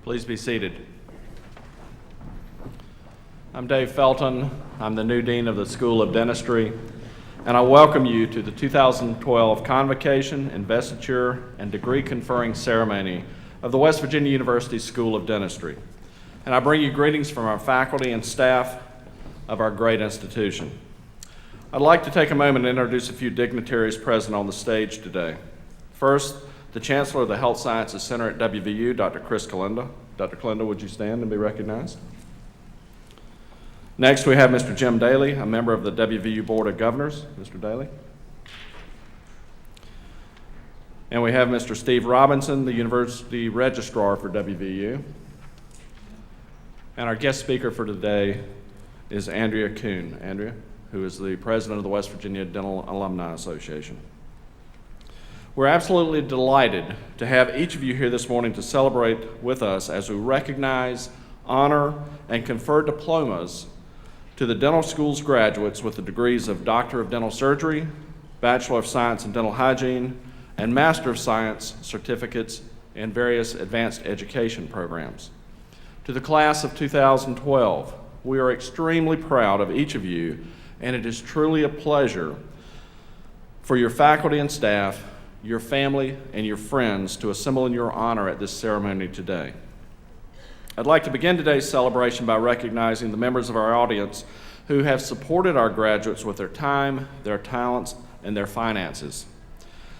Please be seated. I'm Dave Felton. I'm the new Dean of the School of Dentistry, and I welcome you to the 2012 Convocation, Investiture, and Degree Conferring Ceremony of the West Virginia University School of Dentistry. And I bring you greetings from our faculty and staff of our great institution. I'd like to take a moment and introduce a few dignitaries present on the stage today. First, the Chancellor of the Health Sciences Center at WVU, Dr. Chris Kalinda. Dr. Kalinda, would you stand and be recognized? Next, we have Mr. Jim Daly, a member of the WVU Board of Governors. Mr. Daly. And we have Mr. Steve Robinson, the University Registrar for WVU. And our guest speaker for today is Andrea Kuhn. Andrea, who is the President of the West Virginia Dental Alumni Association. We're absolutely delighted to have each of you here this morning to celebrate with us as we recognize, honor, and confer diplomas to the dental school's graduates with the degrees of Doctor of Dental Surgery, Bachelor of Science in Dental Hygiene, and Master of Science certificates in various advanced education programs. To the class of 2012, we are extremely proud of each of you, and it is truly a pleasure for your faculty and staff, your family, and your friends to assemble in your honor at this ceremony today. I'd like to begin today's celebration by recognizing the members of our audience who have supported our graduates with their time, their talents, and their finances.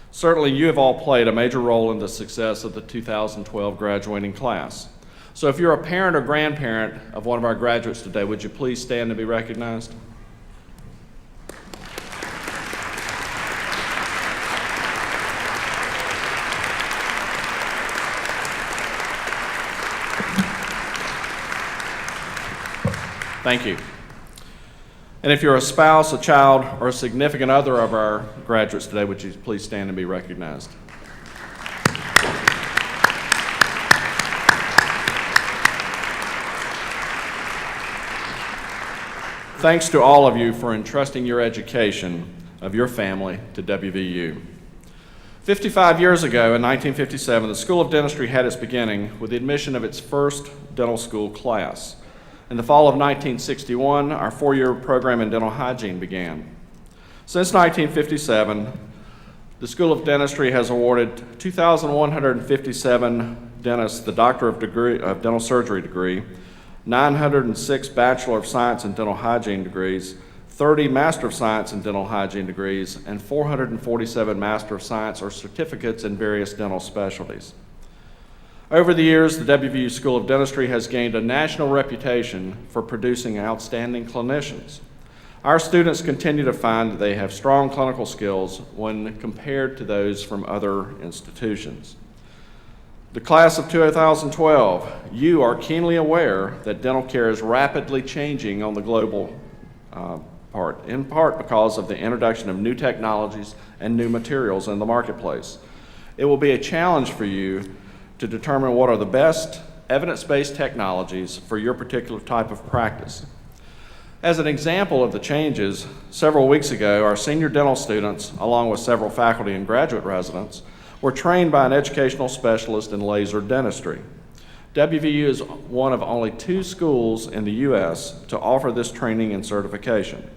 Certainly, you have all played a major role in the success of the 2012 graduating class. So if you're a parent or grandparent of one of our graduates today, would you please stand and be recognized? Thank you. And if you're a spouse, a child, or a significant other of our graduates today, would you please stand and be recognized? Thanks to all of you for entrusting your education of your family to WVU. 55 years ago, in 1957, the School of Dentistry had its beginning with the admission of its first dental school class. In the fall of 1961, our four-year program in dental hygiene began. Since 1957, the School of Dentistry has awarded 2,157 dentists the Doctor of Dental Surgery degree, 906 Bachelor of Science in Dental Hygiene degrees, 30 Master of Science in Dental Hygiene degrees, and 447 Master of Science or certificates in various dental specialties. Over the years, the WVU School of Dentistry has gained a national reputation for producing outstanding clinicians. Our students continue to find that they have strong clinical skills when compared to those from other institutions. The class of 2012, you are keenly aware that dental care is rapidly changing on the global part, in part because of the introduction of new technologies and new materials in the marketplace. It will be a challenge for you to determine what are the best evidence-based technologies for your particular type of practice. As an example of the changes, several weeks ago, our senior dental students, along with several faculty and graduate residents, were trained by an educational specialist in laser dentistry. WVU is one of only 2 schools in the U.S. to offer this training and certification.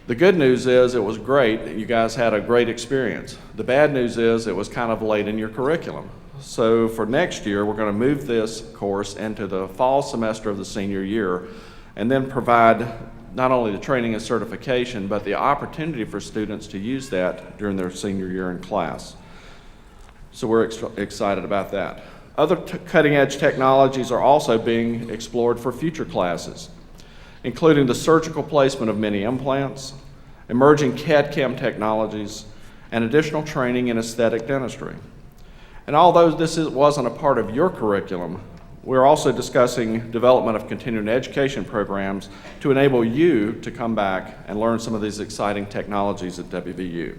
The good news is it was great. You guys had a great experience. The bad news is it was kind of late in your curriculum. So for next year, we're going to move this course into the fall semester of the senior year and then provide not only the training and certification, but the opportunity for students to use that during their senior year in class. So we're excited about that. Other cutting-edge technologies are also being explored for future classes, including the surgical placement of many implants, emerging CAD/CAM technologies, and additional training in aesthetic dentistry. And although this wasn't a part of your curriculum, we're also discussing development of continuing education programs to enable you to come back and learn some of these exciting technologies at WVU.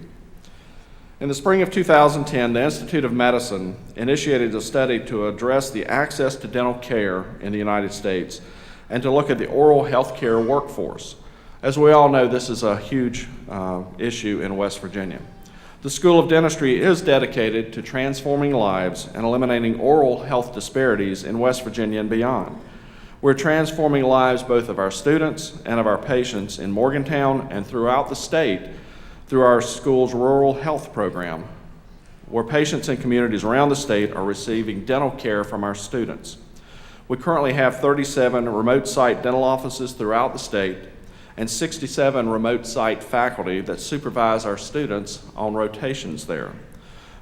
In the spring of 2010, the Institute of Medicine initiated a study to address the access to dental care in the United States and to look at the oral health care workforce. As we all know, this is a huge issue in West Virginia. The School of Dentistry is dedicated to transforming lives and eliminating oral health disparities in West Virginia and beyond. We're transforming lives both of our students and of our patients in Morgantown and throughout the state through our school's rural health program, where patients in communities around the state are receiving dental care from our students. We currently have 37 remote site dental offices throughout the state and 67 remote site faculty that supervise our students on rotations there.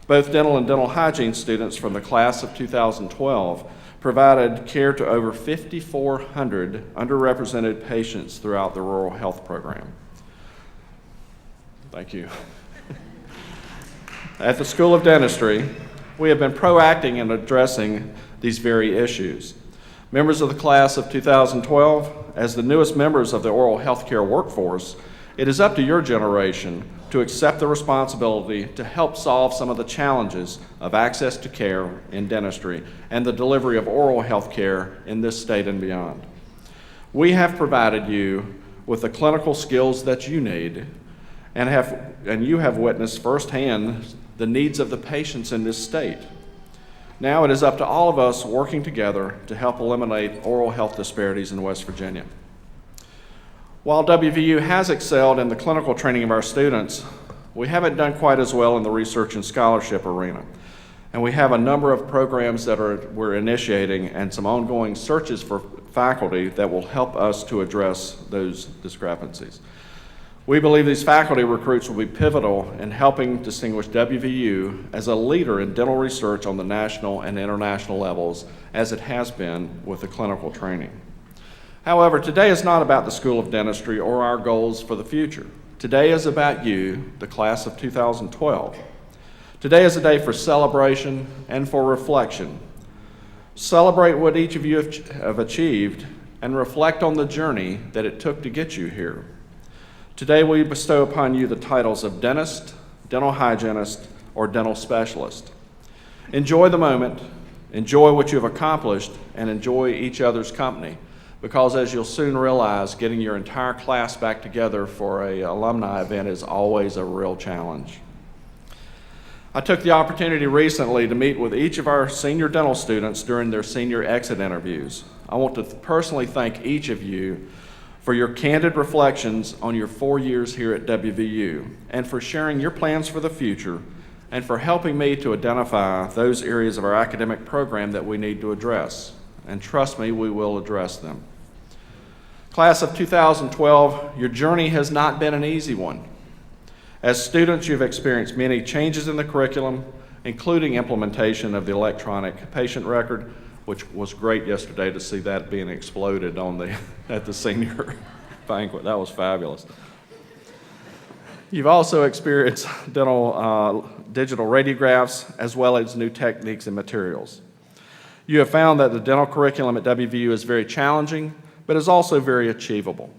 Both dental and dental hygiene students from the class of 2012 provided care to over 5,400 underrepresented patients throughout the rural health program. Thank you. At the School of Dentistry, we have been proactive in addressing these very issues. Members of the class of 2012, as the newest members of the oral healthcare workforce, it is up to your generation to accept the responsibility to help solve some of the challenges of access to care in dentistry and the delivery of oral health care in this state and beyond. We have provided you with the clinical skills that you need and you have witnessed firsthand the needs of the patients in this state. Now it is up to all of us working together to help eliminate oral health disparities in West Virginia. While WVU has excelled in the clinical training of our students, we haven't done quite as well in the research and scholarship arena. And we have a number of programs that we're initiating and some ongoing searches for faculty that will help us to address those discrepancies. We believe these faculty recruits will be pivotal in helping distinguish WVU as a leader in dental research on the national and international levels, as it has been with the clinical training. However, today is not about the School of Dentistry or our goals for the future. Today is about you, the class of 2012. Today is a day for celebration and for reflection. Celebrate what each of you have achieved and reflect on the journey that it took to get you here. Today we bestow upon you the titles of dentist, dental hygienist, or dental specialist. Enjoy the moment, enjoy what you have accomplished, and enjoy each other's company, because as you'll soon realize, getting your entire class back together for an alumni event is always a real challenge. I took the opportunity recently to meet with each of our senior dental students during their senior exit interviews. I want to personally thank each of you for your candid reflections on your 4 years here at WVU, and for sharing your plans for the future, and for helping me to identify those areas of our academic program that we need to address. And trust me, we will address them. Class of 2012, your journey has not been an easy one. As students, you've experienced many changes in the curriculum, including implementation of the electronic patient record, which was great yesterday to see that being exploded at the senior banquet. That was fabulous. You've also experienced digital radiographs, as well as new techniques and materials. You have found that the dental curriculum at WVU is very challenging, but is also very achievable.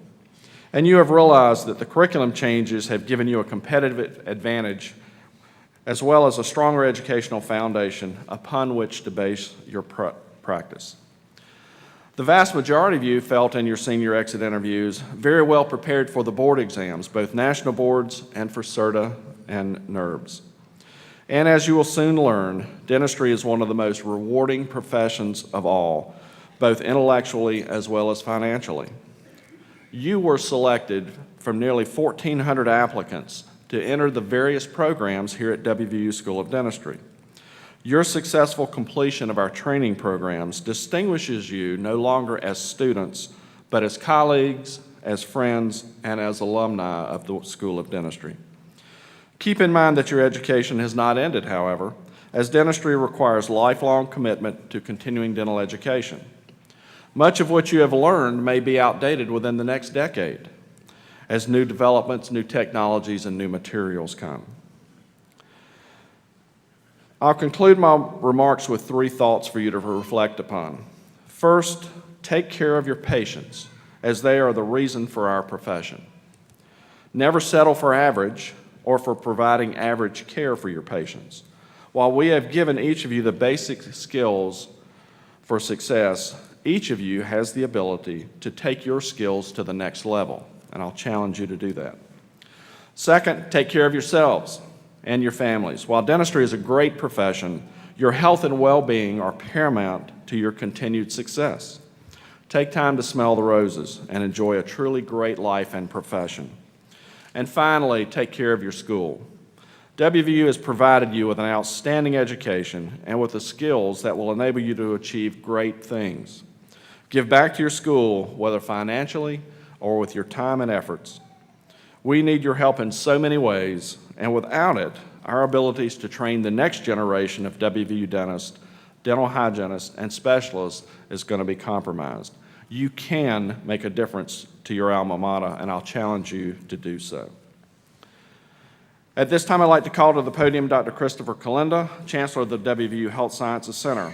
And you have realized that the curriculum changes have given you a competitive advantage, as well as a stronger educational foundation upon which to base your practice. The vast majority of you felt in your senior exit interviews very well prepared for the board exams, both national boards and for CERTA and NERBS. And as you will soon learn, dentistry is one of the most rewarding professions of all, both intellectually as well as financially. You were selected from nearly 1,400 applicants to enter the various programs here at WVU School of Dentistry. Your successful completion of our training programs distinguishes you no longer as students, but as colleagues, as friends, and as alumni of the School of Dentistry. Keep in mind that your education has not ended, however, as dentistry requires lifelong commitment to continuing dental education. Much of what you have learned may be outdated within the next decade, as new developments, new technologies, and new materials come. I'll conclude my remarks with 3 thoughts for you to reflect upon. First, take care of your patients, as they are the reason for our profession. Never settle for average or for providing average care for your patients. While we have given each of you the basic skills for success, each of you has the ability to take your skills to the next level, and I'll challenge you to do that. Second, take care of yourselves. and your families. While dentistry is a great profession, your health and well-being are paramount to your continued success. Take time to smell the roses and enjoy a truly great life and profession. And finally, take care of your school. WVU has provided you with an outstanding education and with the skills that will enable you to achieve great things. Give back to your school, whether financially or with your time and efforts. We need your help in so many ways, and without it, our abilities to train the next generation of WVU dentists, dental hygienists, and specialists is going to be compromised. You can make a difference to your alma mater, and I'll challenge you to do so. At this time, I'd like to call to the podium Dr. Christopher Kalinda, Chancellor of the WVU Health Sciences Center.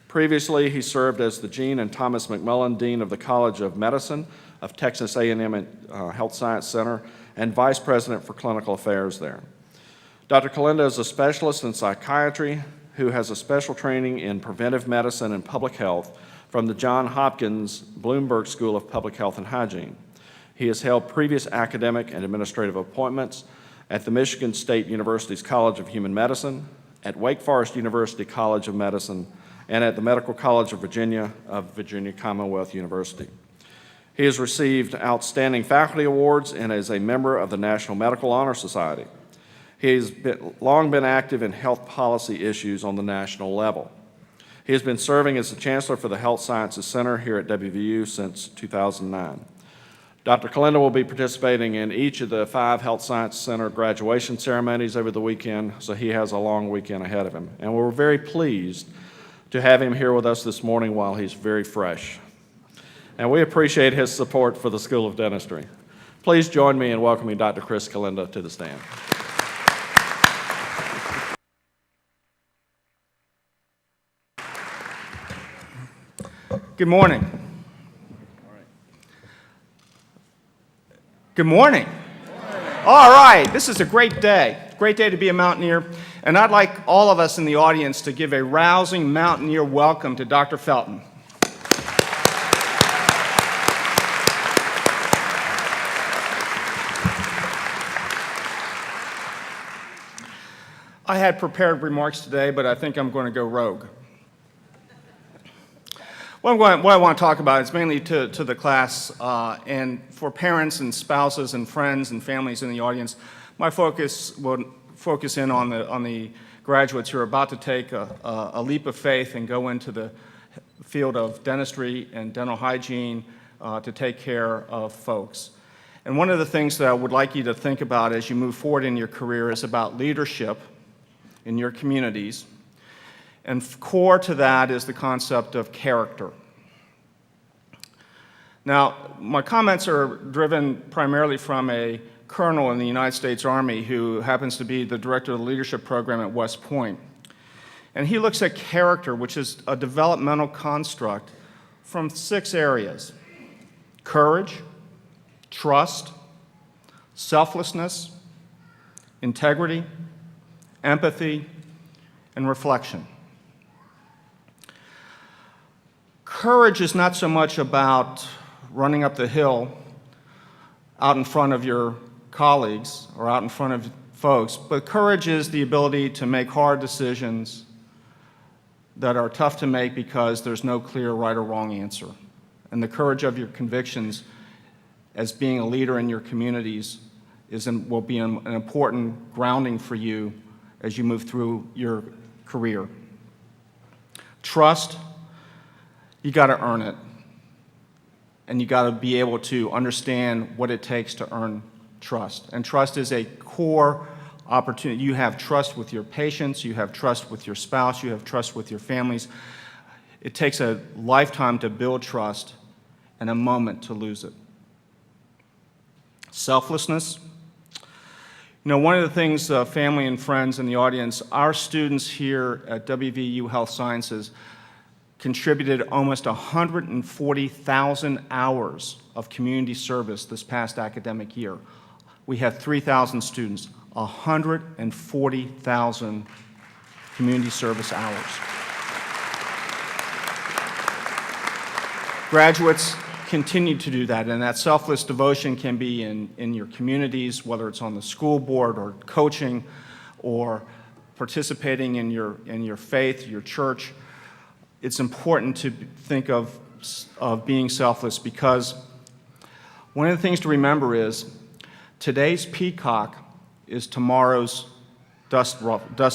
Previously, he served as the Gene and Thomas McMillan Dean of the College of Medicine of Texas A&M Health Science Center and Vice President for Clinical Affairs there. Dr. Kalinda is a specialist in psychiatry who has a special training in preventive medicine and public health from the Johns Hopkins Bloomberg School of Public Health and Hygiene. He has held previous academic and administrative appointments at the Michigan State University's College of Human Medicine, at Wake Forest University College of Medicine, and at the Medical College of Virginia Commonwealth University. He has received outstanding faculty awards and is a member of the National Medical Honor Society. He has long been active in health policy issues on the national level. He has been serving as the Chancellor for the Health Sciences Center here at WVU since 2009. Dr. Kalinda will be participating in each of the 5 Health Science Center graduation ceremonies over the weekend, so he has a long weekend ahead of him. And we're very pleased to have him here with us this morning while he's very fresh. And we appreciate his support for the School of Dentistry. Please join me in welcoming Dr. Chris Kalinda to the stand. Good morning. Good morning. All right, this is a great day to be a Mountaineer, and I'd like all of us in the audience to give a rousing Mountaineer welcome to Dr. Felton. I had prepared remarks today, but I think I'm going to go rogue. What I want to talk about is mainly to the class and for parents and spouses and friends and families in the audience. My focus will focus in on the graduates who are about to take a leap of faith and go into the field of dentistry and dental hygiene to take care of folks. And one of the things that I would like you to think about as you move forward in your career is about leadership in your communities. And core to that is the concept of character. Now, my comments are driven primarily from a colonel in the United States Army who happens to be the director of the leadership program at West Point. And he looks at character, which is a developmental construct, from 6 areas: courage, trust, selflessness, integrity, empathy, and reflection. Courage is not so much about running up the hill out in front of your colleagues or out in front of folks, but courage is the ability to make hard decisions that are tough to make because there's no clear right or wrong answer. And the courage of your convictions as being a leader in your communities will be an important grounding for you as you move through your career. Trust, you got to earn it. And you got to be able to understand what it takes to earn trust. And trust is a core opportunity. You have trust with your patients, you have trust with your spouse, you have trust with your families. It takes a lifetime to build trust and a moment to lose it. Selflessness. You know, one of the things, family and friends in the audience, our students here at WVU Health Sciences contributed almost 140,000 hours of community service this past academic year. We have 3,000 students, 140,000 community service hours. Graduates continue to do that, and that selfless devotion can be in your communities, whether it's on the school board or coaching or participating in your faith, your church, it's important to think of being selfless, because one of the things to remember is today's peacock is tomorrow's dust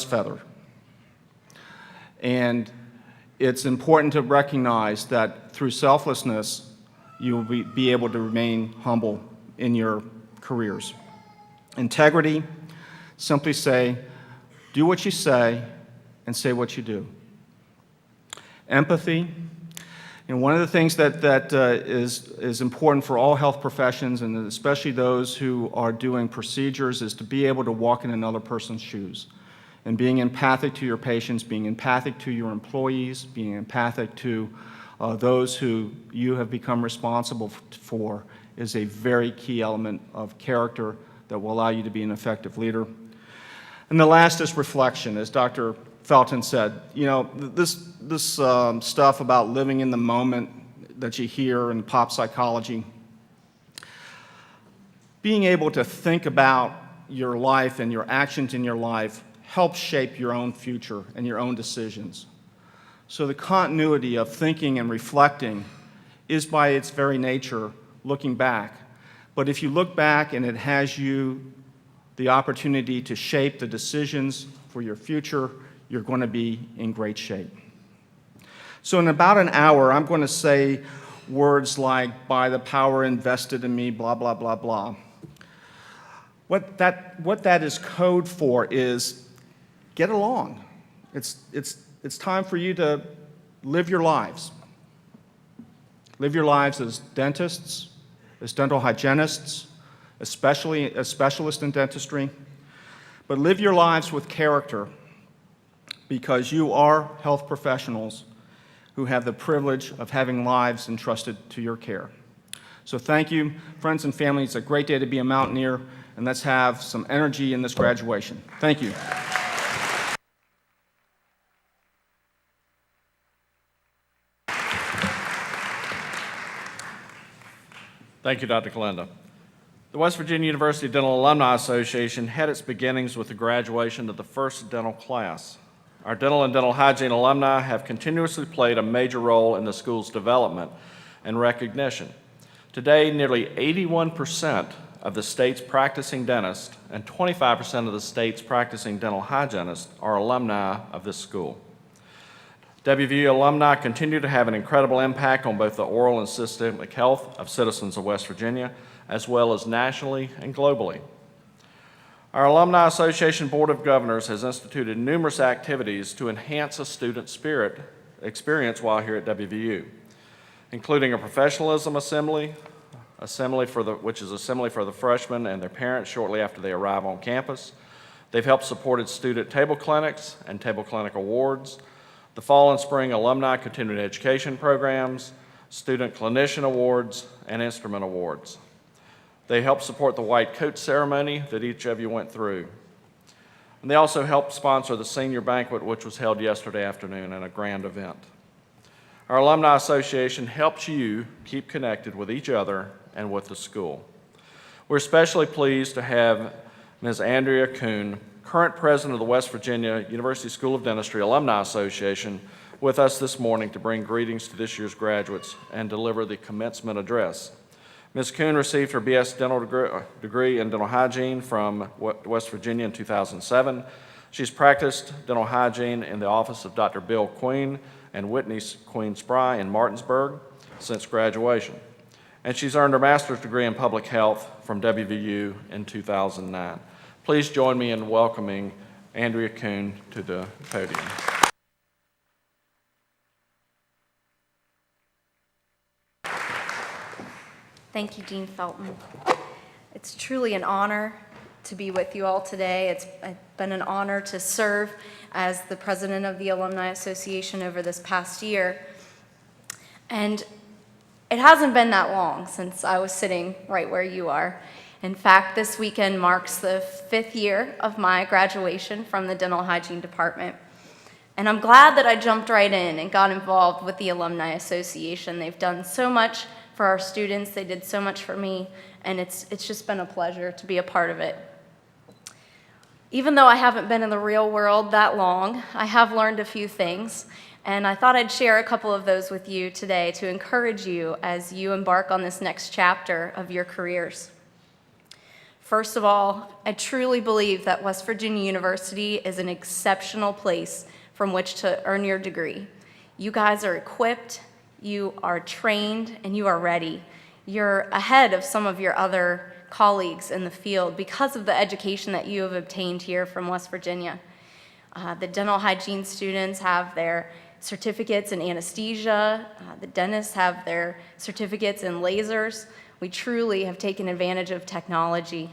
feather. And it's important to recognize that through selflessness, you will be able to remain humble in your careers. Integrity, simply say, do what you say and say what you do. Empathy, and one of the things that is important for all health professions, and especially those who are doing procedures, is to be able to walk in another person's shoes. And being empathic to your patients, being empathic to your employees, being empathic to those who you have become responsible for is a very key element of character that will allow you to be an effective leader. And the last is reflection. As Dr. Felton said, you know, this stuff about living in the moment that you hear in pop psychology, being able to think about your life and your actions in your life helps shape your own future and your own decisions. So the continuity of thinking and reflecting is by its very nature looking back. But if you look back and it has you the opportunity to shape the decisions for your future, you're going to be in great shape. So in about an hour, I'm going to say words like, by the power invested in me, blah, blah, blah, blah. What that is code for is get along. It's time for you to live your lives. Live your lives as dentists, as dental hygienists, especially as specialists in dentistry. But live your lives with character, because you are health professionals who have the privilege of having lives entrusted to your care. So thank you, friends and family. It's a great day to be a Mountaineer, and let's have some energy in this graduation. Thank you. Thank you, Dr. Kalenda. The West Virginia University Dental Alumni Association had its beginnings with the graduation of the first dental class. Our dental and dental hygiene alumni have continuously played a major role in the school's development and recognition. Today, nearly 81% of the state's practicing dentists and 25% of the state's practicing dental hygienists are alumni of this school. WVU alumni continue to have an incredible impact on both the oral and systemic health of citizens of West Virginia, as well as nationally and globally. Our Alumni Association Board of Governors has instituted numerous activities to enhance a student spirit experience while here at WVU, including a professionalism assembly, which is assembly for the freshmen and their parents shortly after they arrive on campus. They've helped supported student table clinics and table clinic awards, the fall and spring alumni continuing education programs, student clinician awards, and instrument awards. They help support the white coat ceremony that each of you went through. And they also helped sponsor the senior banquet, which was held yesterday afternoon in a grand event. Our Alumni Association helps you keep connected with each other and with the school. We're especially pleased to have Ms. Andrea Kuhn, current president of the West Virginia University School of Dentistry Alumni Association, with us this morning to bring greetings to this year's graduates and deliver the commencement address. Ms. Kuhn received her BS dental degree in dental hygiene from West Virginia in 2007. She's practiced dental hygiene in the office of Dr. Bill Queen and Whitney Queen Spry in Martinsburg since graduation. And she's earned her master's degree in public health from WVU in 2009. Please join me in welcoming Andrea Kuhn to the podium. Thank you, Dean Felton. It's truly an honor to be with you all today. It's been an honor to serve as the president of the Alumni Association over this past year. And it hasn't been that long since I was sitting right where you are. In fact, this weekend marks the 5th year of my graduation from the dental hygiene department. And I'm glad that I jumped right in and got involved with the Alumni Association. They've done so much for our students. They did so much for me, and it's just been a pleasure to be a part of it. Even though I haven't been in the real world that long, I have learned a few things, and I thought I'd share a couple of those with you today to encourage you as you embark on this next chapter of your careers. First of all, I truly believe that West Virginia University is an exceptional place from which to earn your degree. You guys are equipped, you are trained, and you are ready. You're ahead of some of your other colleagues in the field because of the education that you have obtained here from West Virginia. The dental hygiene students have their certificates in anesthesia. The dentists have their certificates in lasers. We truly have taken advantage of technology.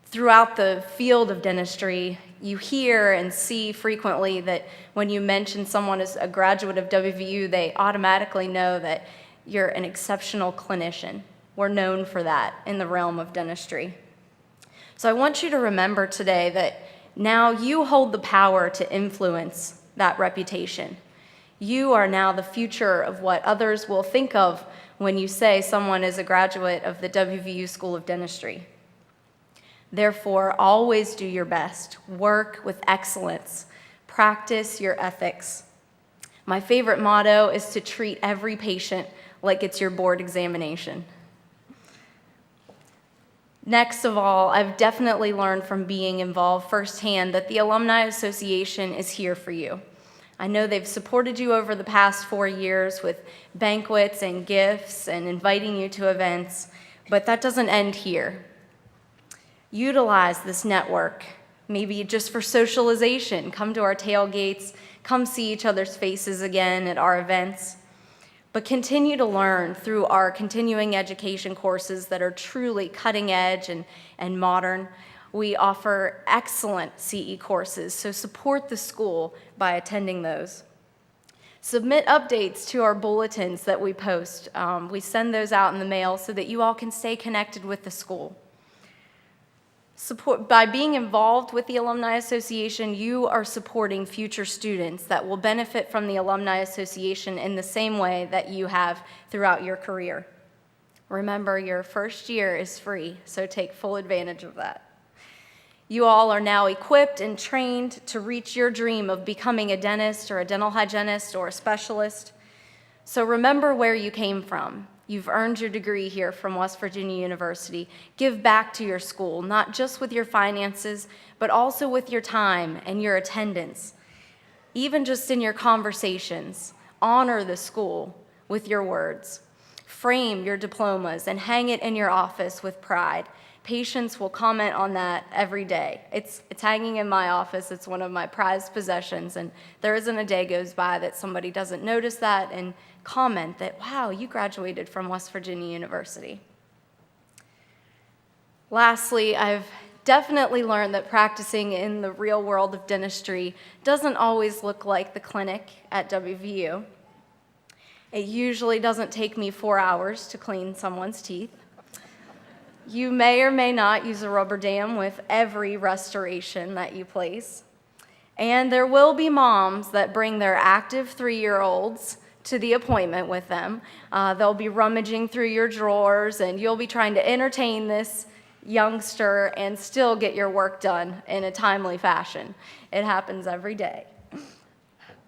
Throughout the field of dentistry, you hear and see frequently that when you mention someone as a graduate of WVU, they automatically know that you're an exceptional clinician. We're known for that in the realm of dentistry. So I want you to remember today that now you hold the power to influence that reputation. You are now the future of what others will think of when you say someone is a graduate of the WVU School of Dentistry. Therefore, always do your best. Work with excellence. Practice your ethics. My favorite motto is to treat every patient like it's your board examination. Next of all, I've definitely learned from being involved firsthand that the Alumni Association is here for you. I know they've supported you over the past 4 years with banquets and gifts and inviting you to events, but that doesn't end here. Utilize this network, maybe just for socialization. Come to our tailgates, come see each other's faces again at our events. But continue to learn through our continuing education courses that are truly cutting edge and modern. We offer excellent CE courses, so support the school by attending those. Submit updates to our bulletins that we post. We send those out in the mail so that you all can stay connected with the school. By being involved with the Alumni Association, you are supporting future students that will benefit from the Alumni Association in the same way that you have throughout your career. Remember, your first year is free, so take full advantage of that. You all are now equipped and trained to reach your dream of becoming a dentist or a dental hygienist or a specialist. So remember where you came from. You've earned your degree here from West Virginia University. Give back to your school, not just with your finances, but also with your time and your attendance. Even just in your conversations, honor the school with your words. Frame your diplomas and hang it in your office with pride. Patients will comment on that every day. It's hanging in my office. It's one of my prized possessions, and there isn't a day goes by that somebody doesn't notice that and comment that, wow, you graduated from West Virginia University. Lastly, I've definitely learned that practicing in the real world of dentistry doesn't always look like the clinic at WVU. It usually doesn't take me 4 hours to clean someone's teeth. You may or may not use a rubber dam with every restoration that you place. And there will be moms that bring their active 3-year-olds to the appointment with them. They'll be rummaging through your drawers, and you'll be trying to entertain this youngster and still get your work done in a timely fashion. It happens every day.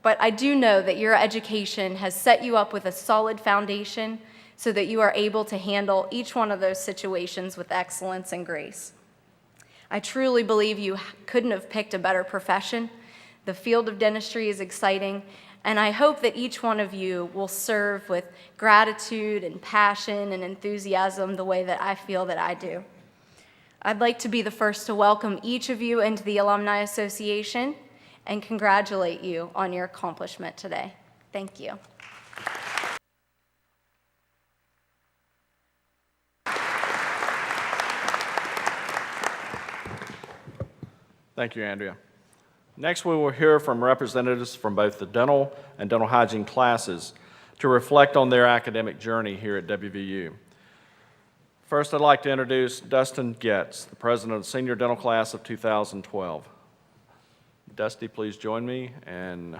But I do know that your education has set you up with a solid foundation so that you are able to handle each one of those situations with excellence and grace. I truly believe you couldn't have picked a better profession. The field of dentistry is exciting, and I hope that each one of you will serve with gratitude and passion and enthusiasm the way that I feel that I do. I'd like to be the first to welcome each of you into the Alumni Association and congratulate you on your accomplishment today. Thank you. Thank you, Andrea. Next, we will hear from representatives from both the dental and dental hygiene classes to reflect on their academic journey here at WVU. First, I'd like to introduce Dustin Getz, the president of the senior dental class of 2012. Dusty, please join me in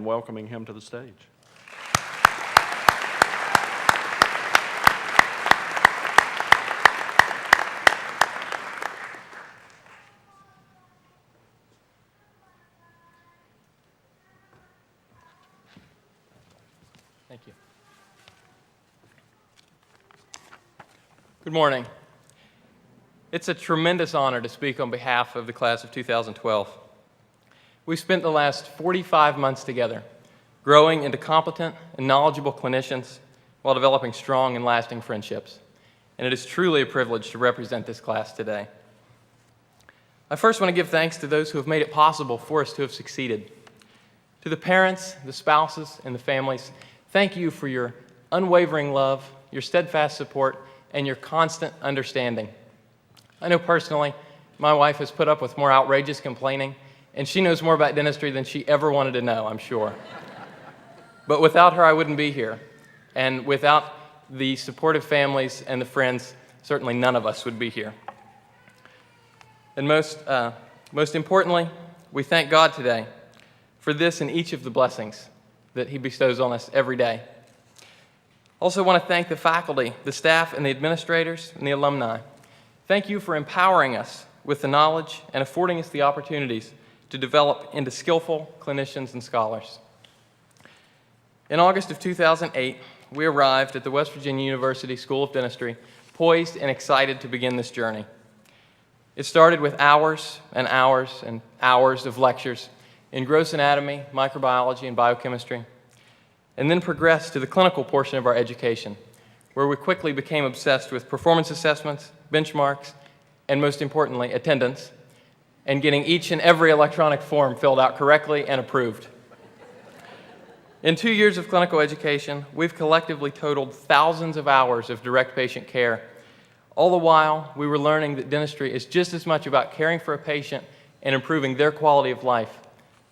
welcoming him to the stage. Good morning. It's a tremendous honor to speak on behalf of the class of 2012. We've spent the last 45 months together, growing into competent and knowledgeable clinicians while developing strong and lasting friendships. And it is truly a privilege to represent this class today. I first want to give thanks to those who have made it possible for us to have succeeded. To the parents, the spouses, and the families, thank you for your unwavering love, your steadfast support, and your constant understanding. I know personally, my wife has put up with more outrageous complaining, and she knows more about dentistry than she ever wanted to know, I'm sure. But without her, I wouldn't be here. And without the supportive families and the friends, certainly none of us would be here. And most importantly, we thank God today for this and each of the blessings that He bestows on us every day. Also want to thank the faculty, the staff, and the administrators, and the alumni. Thank you for empowering us with the knowledge and affording us the opportunities to develop into skillful clinicians and scholars. In August of 2008, we arrived at the West Virginia University School of Dentistry, poised and excited to begin this journey. It started with hours and hours and hours of lectures in gross anatomy, microbiology, and biochemistry, and then progressed to the clinical portion of our education, where we quickly became obsessed with performance assessments, benchmarks, and most importantly, attendance, and getting each and every electronic form filled out correctly and approved. In 2 years of clinical education, we've collectively totaled thousands of hours of direct patient care. All the while, we were learning that dentistry is just as much about caring for a patient and improving their quality of life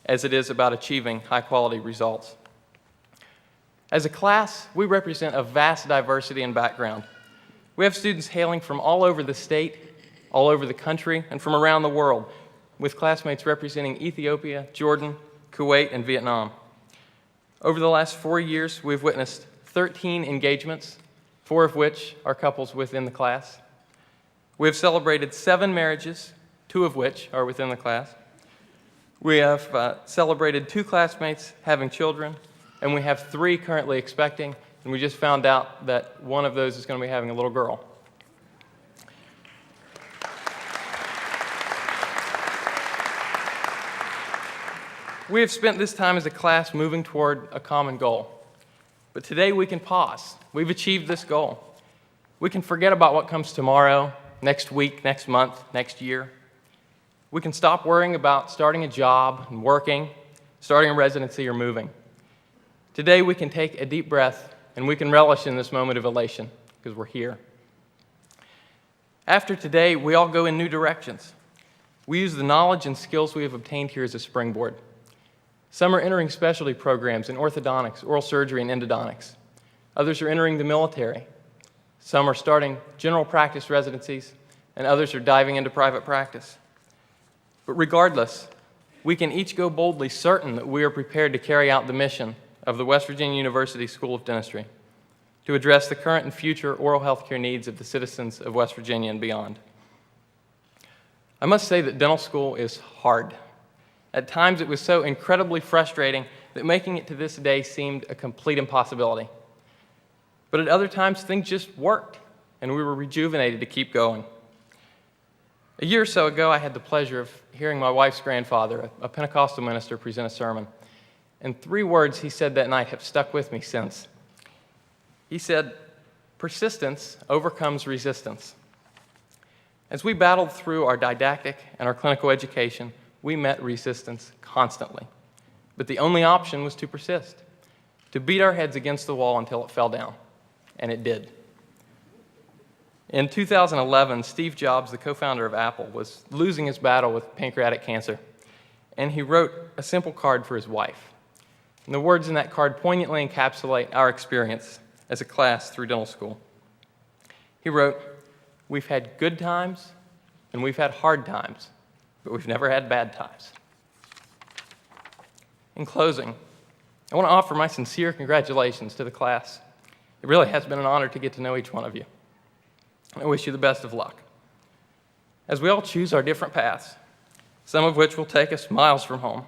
as it is about achieving high-quality results. As a class, we represent a vast diversity in background. We have students hailing from all over the state, all over the country, and from around the world, with classmates representing Ethiopia, Jordan, Kuwait, and Vietnam. Over the last 4 years, we've witnessed 13 engagements, 4 of which are couples within the class. We have celebrated 7 marriages, 2 of which are within the class. We have celebrated 2 classmates having children, and we have 3 currently expecting, and we just found out that one of those is going to be having a little girl. We have spent this time as a class moving toward a common goal. But today we can pause. We've achieved this goal. We can forget about what comes tomorrow, next week, next month, next year. We can stop worrying about starting a job and working, starting a residency, or moving. Today we can take a deep breath and we can relish in this moment of elation because we're here. After today, we all go in new directions. We use the knowledge and skills we have obtained here as a springboard. Some are entering specialty programs in orthodontics, oral surgery, and endodontics. Others are entering the military. Some are starting general practice residencies, and others are diving into private practice. But regardless, we can each go boldly, certain that we are prepared to carry out the mission of the West Virginia University School of Dentistry to address the current and future oral health care needs of the citizens of West Virginia and beyond. I must say that dental school is hard. At times, it was so incredibly frustrating that making it to this day seemed a complete impossibility. But at other times, things just worked, and we were rejuvenated to keep going. A year or so ago, I had the pleasure of hearing my wife's grandfather, a Pentecostal minister, present a sermon. And 3 words he said that night have stuck with me since. He said, "Persistence overcomes resistance." As we battled through our didactic and our clinical education, we met resistance constantly. But the only option was to persist, to beat our heads against the wall until it fell down. And it did. In 2011, Steve Jobs, the co-founder of Apple, was losing his battle with pancreatic cancer. And he wrote a simple card for his wife. And the words in that card poignantly encapsulate our experience as a class through dental school. He wrote, "We've had good times and we've had hard times, but we've never had bad times." In closing, I want to offer my sincere congratulations to the class. It really has been an honor to get to know each one of you. I wish you the best of luck. As we all choose our different paths, some of which will take us miles from home,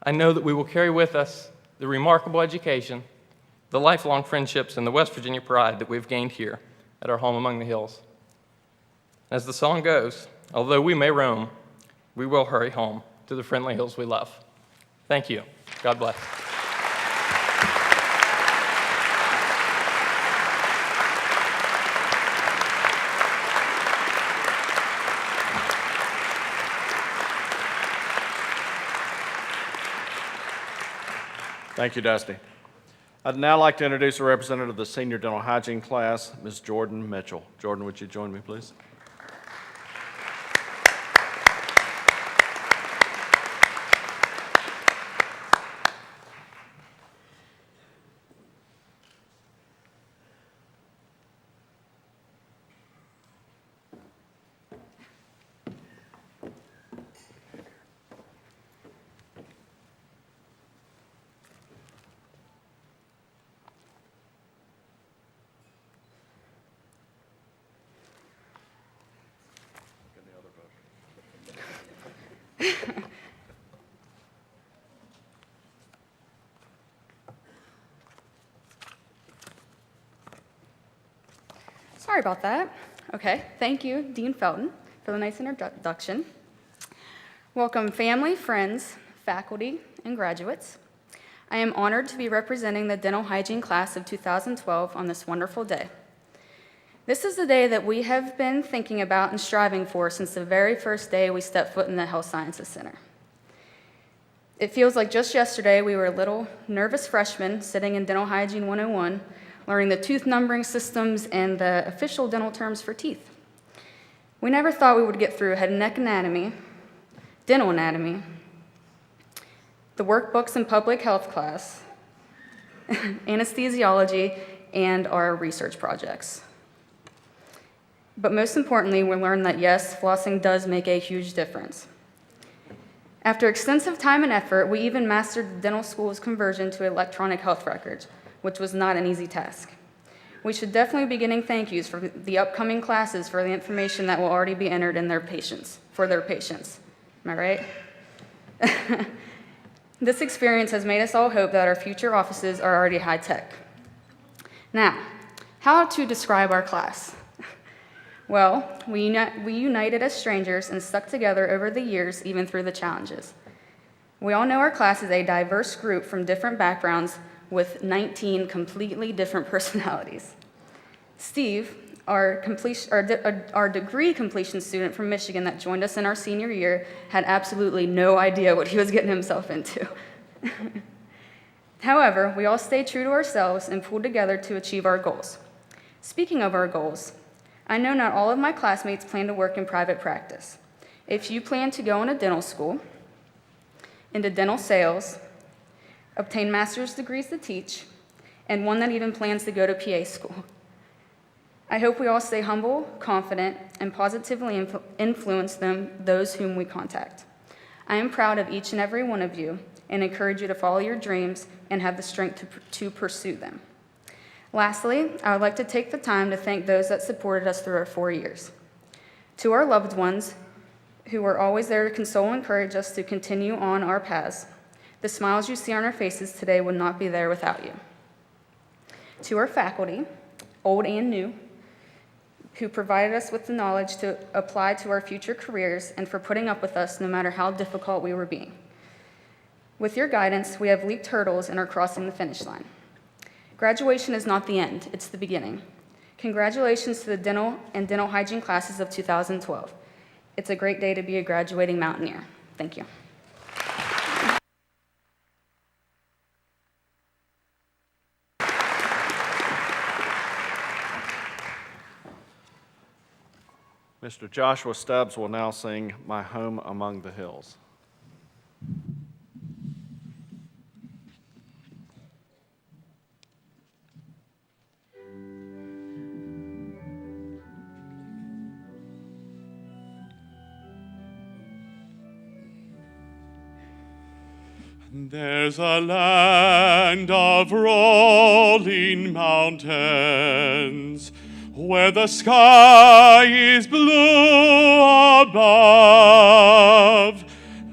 I know that we will carry with us the remarkable education, the lifelong friendships, and the West Virginia pride that we've gained here at our home among the hills. As the song goes, although we may roam, we will hurry home to the friendly hills we love. Thank you. God bless. Thank you, Dusty. I'd now like to introduce a representative of the senior dental hygiene class, Ms. Jordan Mitchell. Jordan, would you join me, please? Sorry about that. Okay, thank you, Dean Felton, for the nice introduction. Welcome, family, friends, faculty, and graduates. I am honored to be representing the dental hygiene class of 2012 on this wonderful day. This is the day that we have been thinking about and striving for since the very first day we stepped foot in the Health Sciences Center. It feels like just yesterday we were little nervous freshmen sitting in Dental Hygiene 101, learning the tooth numbering systems and the official dental terms for teeth. We never thought we would get through head and neck anatomy, dental anatomy, the workbooks in public health class, anesthesiology, and our research projects. But most importantly, we learned that yes, flossing does make a huge difference. After extensive time and effort, we even mastered the dental school's conversion to electronic health records, which was not an easy task. We should definitely be getting thank yous for the upcoming classes for the information that will already be entered in their patients, for their patients. Am I right? This experience has made us all hope that our future offices are already high tech. Now, how to describe our class? Well, we united as strangers and stuck together over the years, even through the challenges. We all know our class is a diverse group from different backgrounds with 19 completely different personalities. Steve, our degree completion student from Michigan that joined us in our senior year, had absolutely no idea what he was getting himself into. However, we all stayed true to ourselves and pulled together to achieve our goals. Speaking of our goals, I know not all of my classmates plan to work in private practice. If you plan to go into dental school, into dental sales, obtain master's degrees to teach, and one that even plans to go to PA school, I hope we all stay humble, confident, and positively influence those whom we contact. I am proud of each and every one of you and encourage you to follow your dreams and have the strength to pursue them. Lastly, I would like to take the time to thank those that supported us through our 4 years. To our loved ones who were always there to console and encourage us to continue on our paths, the smiles you see on our faces today would not be there without you. To our faculty, old and new, who provided us with the knowledge to apply to our future careers and for putting up with us no matter how difficult we were being. With your guidance, we have leaped hurdles and are crossing the finish line. Graduation is not the end, it's the beginning. Congratulations to the dental and dental hygiene classes of 2012. It's a great day to be a graduating Mountaineer. Thank you. Mr. Joshua Stubbs will now sing My Home Among the Hills. There's a land of rolling mountains where the sky is blue above,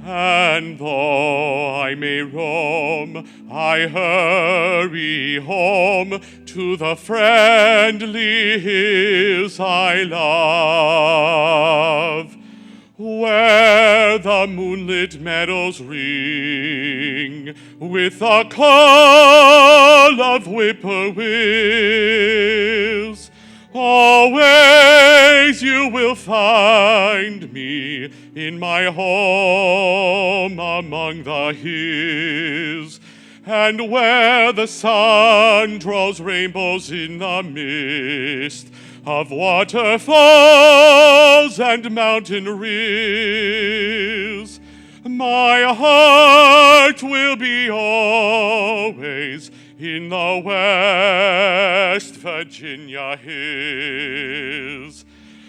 and though I may roam I hurry home to the friendly hills I love, where the moonlit meadows ring with the call of whippoorwills. Always you will find me in my home among the hills, and where the sun draws rainbows in the mist of waterfalls and mountain rills. My heart will be always in the West Virginia hills.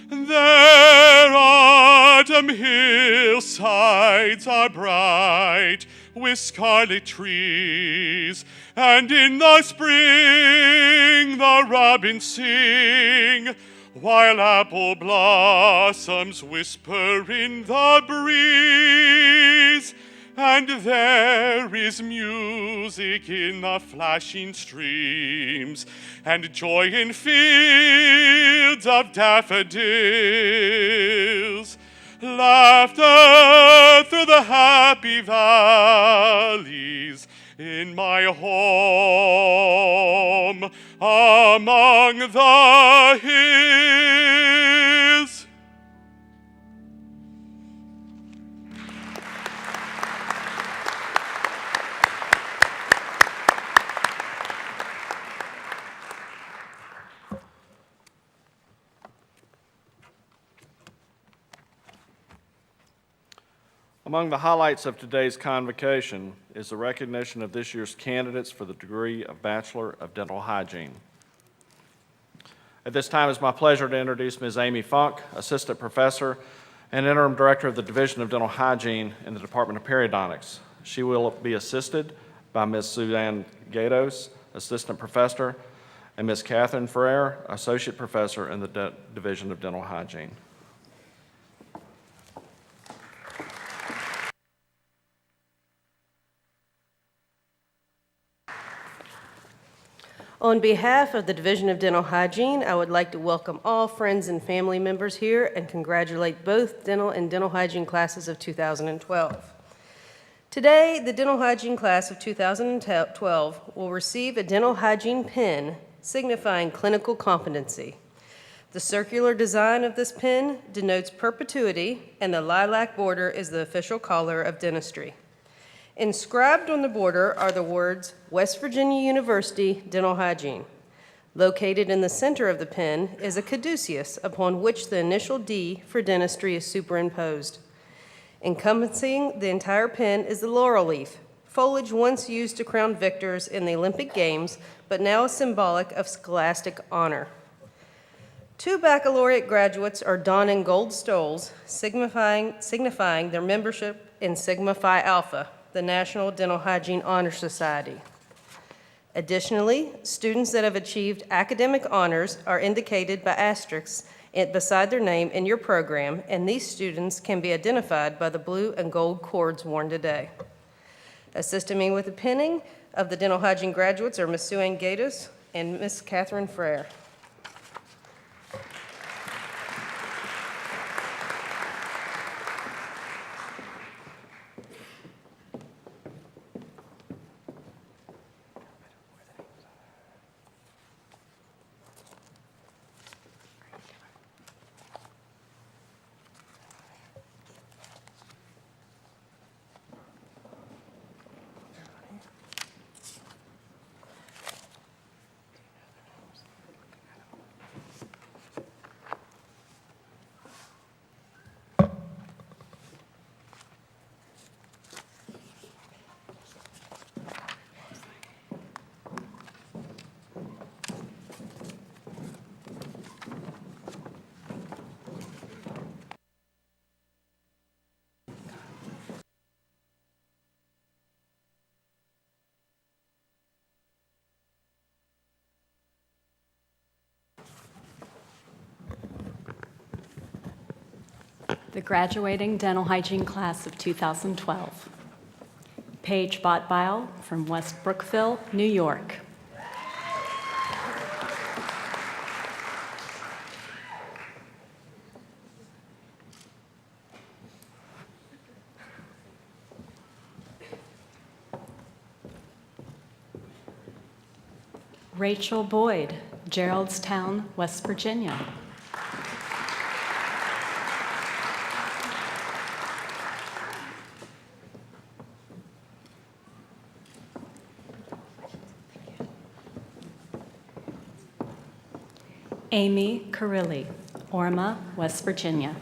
Their autumn hillsides are bright with scarlet trees, and in the spring the robins sing, while apple blossoms whisper in the breeze. And there is music in the flashing streams, and joy in fields of daffodils, laughter through the happy valleys in my home among the hills. Among the highlights of today's convocation is the recognition of this year's candidates for the degree of Bachelor of Dental Hygiene. At this time, it's my pleasure to introduce Ms. Amy Funk, Assistant Professor and Interim Director of the Division of Dental Hygiene in the Department of Periodontics. She will be assisted by Ms. Suzanne Gatos, Assistant Professor, and Ms. Catherine Ferrer, Associate Professor in the Division of Dental Hygiene. On behalf of the Division of Dental Hygiene, I would like to welcome all friends and family members here and congratulate both dental and dental hygiene classes of 2012. Today, the dental hygiene class of 2012 will receive a dental hygiene pin signifying clinical competency. The circular design of this pin denotes perpetuity, and the lilac border is the official color of dentistry. Inscribed on the border are the words West Virginia University Dental Hygiene. Located in the center of the pin is a caduceus upon which the initial D for dentistry is superimposed. Encompassing the entire pin is the laurel leaf, foliage once used to crown victors in the Olympic Games, but now symbolic of scholastic honor. Two baccalaureate graduates are donning gold stoles, signifying their membership in Sigma Phi Alpha, the National Dental Hygiene Honor Society. Additionally, students that have achieved academic honors are indicated by asterisks beside their name in your program, and these students can be identified by the blue and gold cords worn today. Assisting me with the pinning of the dental hygiene graduates are Ms. Suzanne Gatos and Ms. Catherine Ferrer. The graduating dental hygiene class of 2012. Paige Botbile from West Brookville, New York. Rachel Boyd, Geraldstown, West Virginia. Amy Carilli, Orma, West Virginia.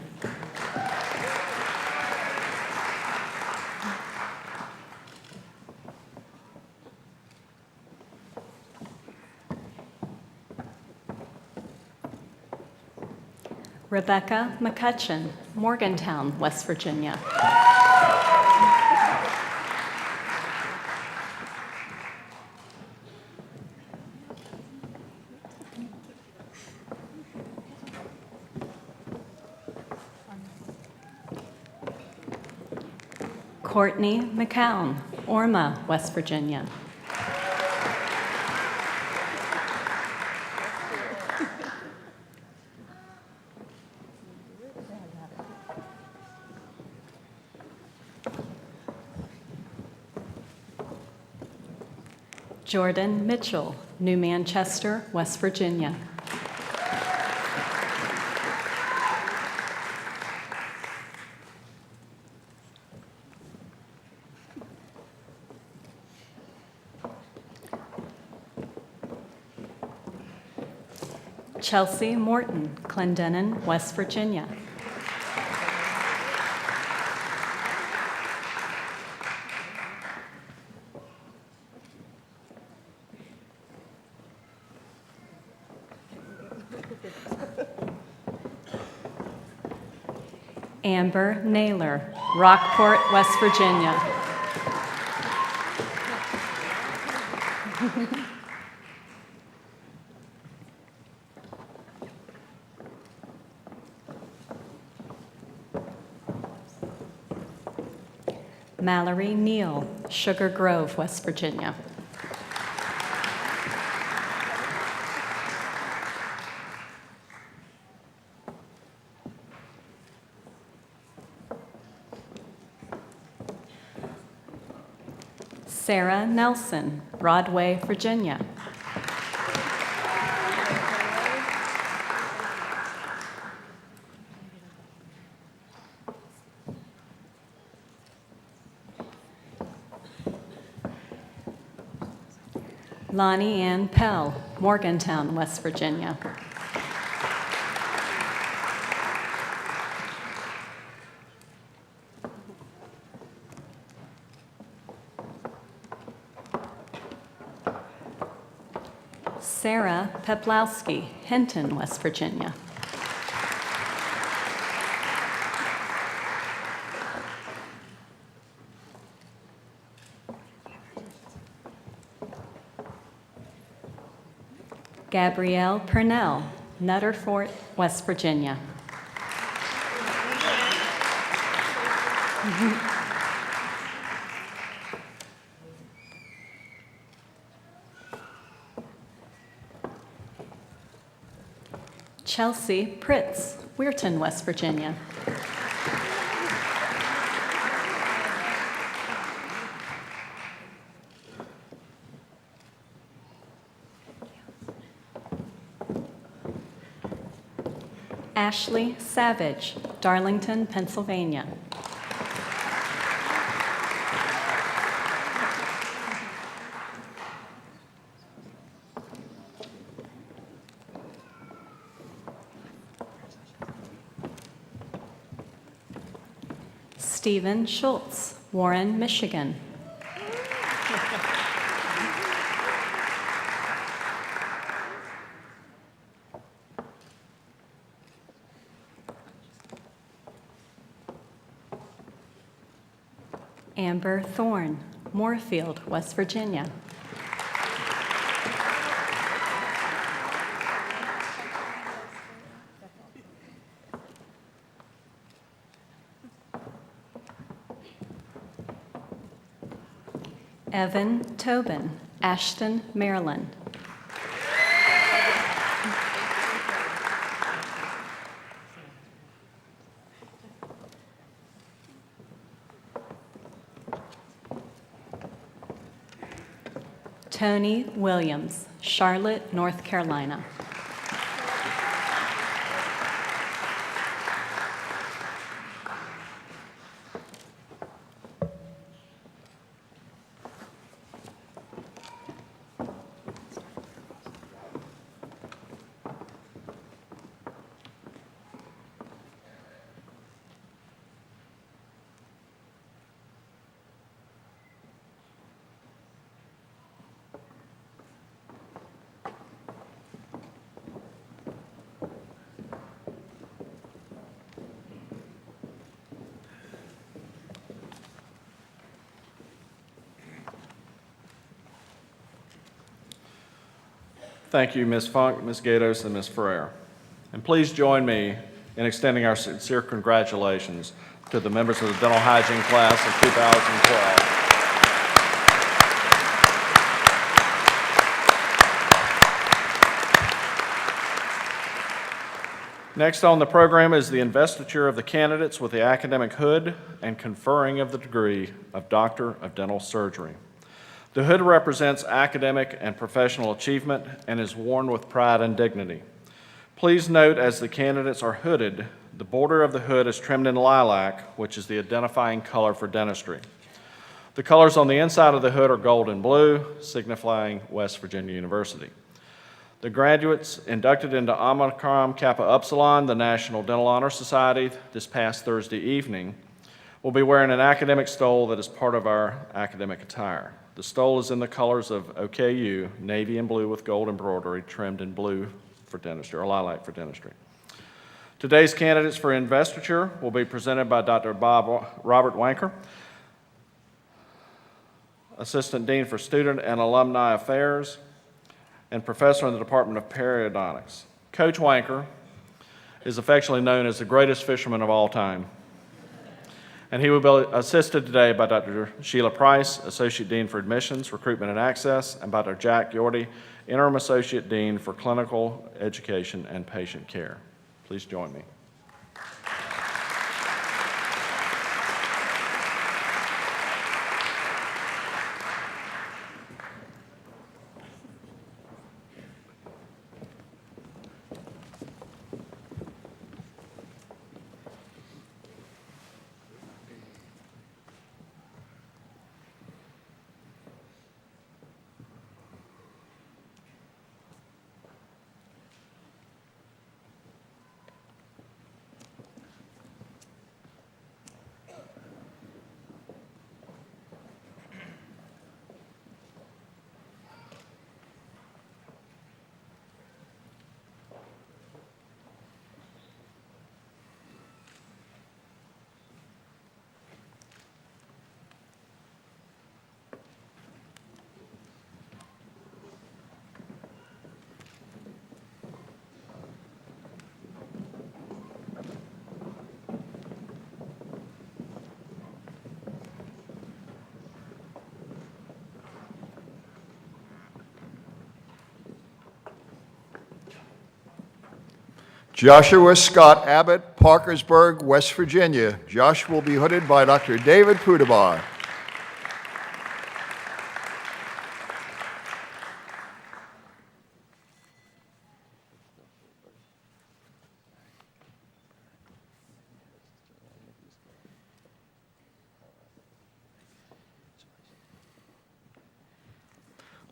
Rebecca McCutcheon, Morgantown, West Virginia. Courtney McCown, Orma, West Virginia. Jordan Mitchell, New Manchester, West Virginia. Chelsea Morton, Clendenin, West Virginia. Amber Naylor, Rockport, West Virginia. Mallory Neal, Sugar Grove, West Virginia. Sarah Nelson, Broadway, Virginia. Lonnie Ann Pell, Morgantown, West Virginia. Sarah Peplowski, Hinton, West Virginia. Gabrielle Purnell, Nutter Fort, West Virginia. Chelsea Pritz, Weirton, West Virginia. Ashley Savage, Darlington, Pennsylvania. Stephen Schultz, Warren, Michigan. Amber Thorne, Moorfield, West Virginia. Evan Tobin, Ashton, Maryland. Tony Williams, Charlotte, North Carolina. Thank you, Ms. Funk, Ms. Gatos, and Ms. Ferrer. And please join me in extending our sincere congratulations to the members of the dental hygiene class of 2012. Next on the program is the investiture of the candidates with the academic hood and conferring of the degree of Doctor of Dental Surgery. The hood represents academic and professional achievement and is worn with pride and dignity. Please note, as the candidates are hooded, the border of the hood is trimmed in lilac, which is the identifying color for dentistry. The colors on the inside of the hood are gold and blue, signifying West Virginia University. The graduates inducted into Omicron Kappa Upsilon, the National Dental Honor Society, this past Thursday evening, will be wearing an academic stole that is part of our academic attire. The stole is in the colors of OKU, navy and blue with gold embroidery, trimmed in blue for dentistry, or lilac for dentistry. Today's candidates for investiture will be presented by Dr. Robert Wanker, Assistant Dean for Student and Alumni Affairs, and Professor in the Department of Periodontics. Coach Wanker is affectionately known as the greatest fisherman of all time. And he will be assisted today by Dr. Sheila Price, Associate Dean for Admissions, Recruitment and Access, and by Dr. Jack Yorty, Interim Associate Dean for Clinical Education and Patient Care. Please join me. Joshua Scott Abbott, Parkersburg, West Virginia. Josh will be hooded by Dr. David Pudabar.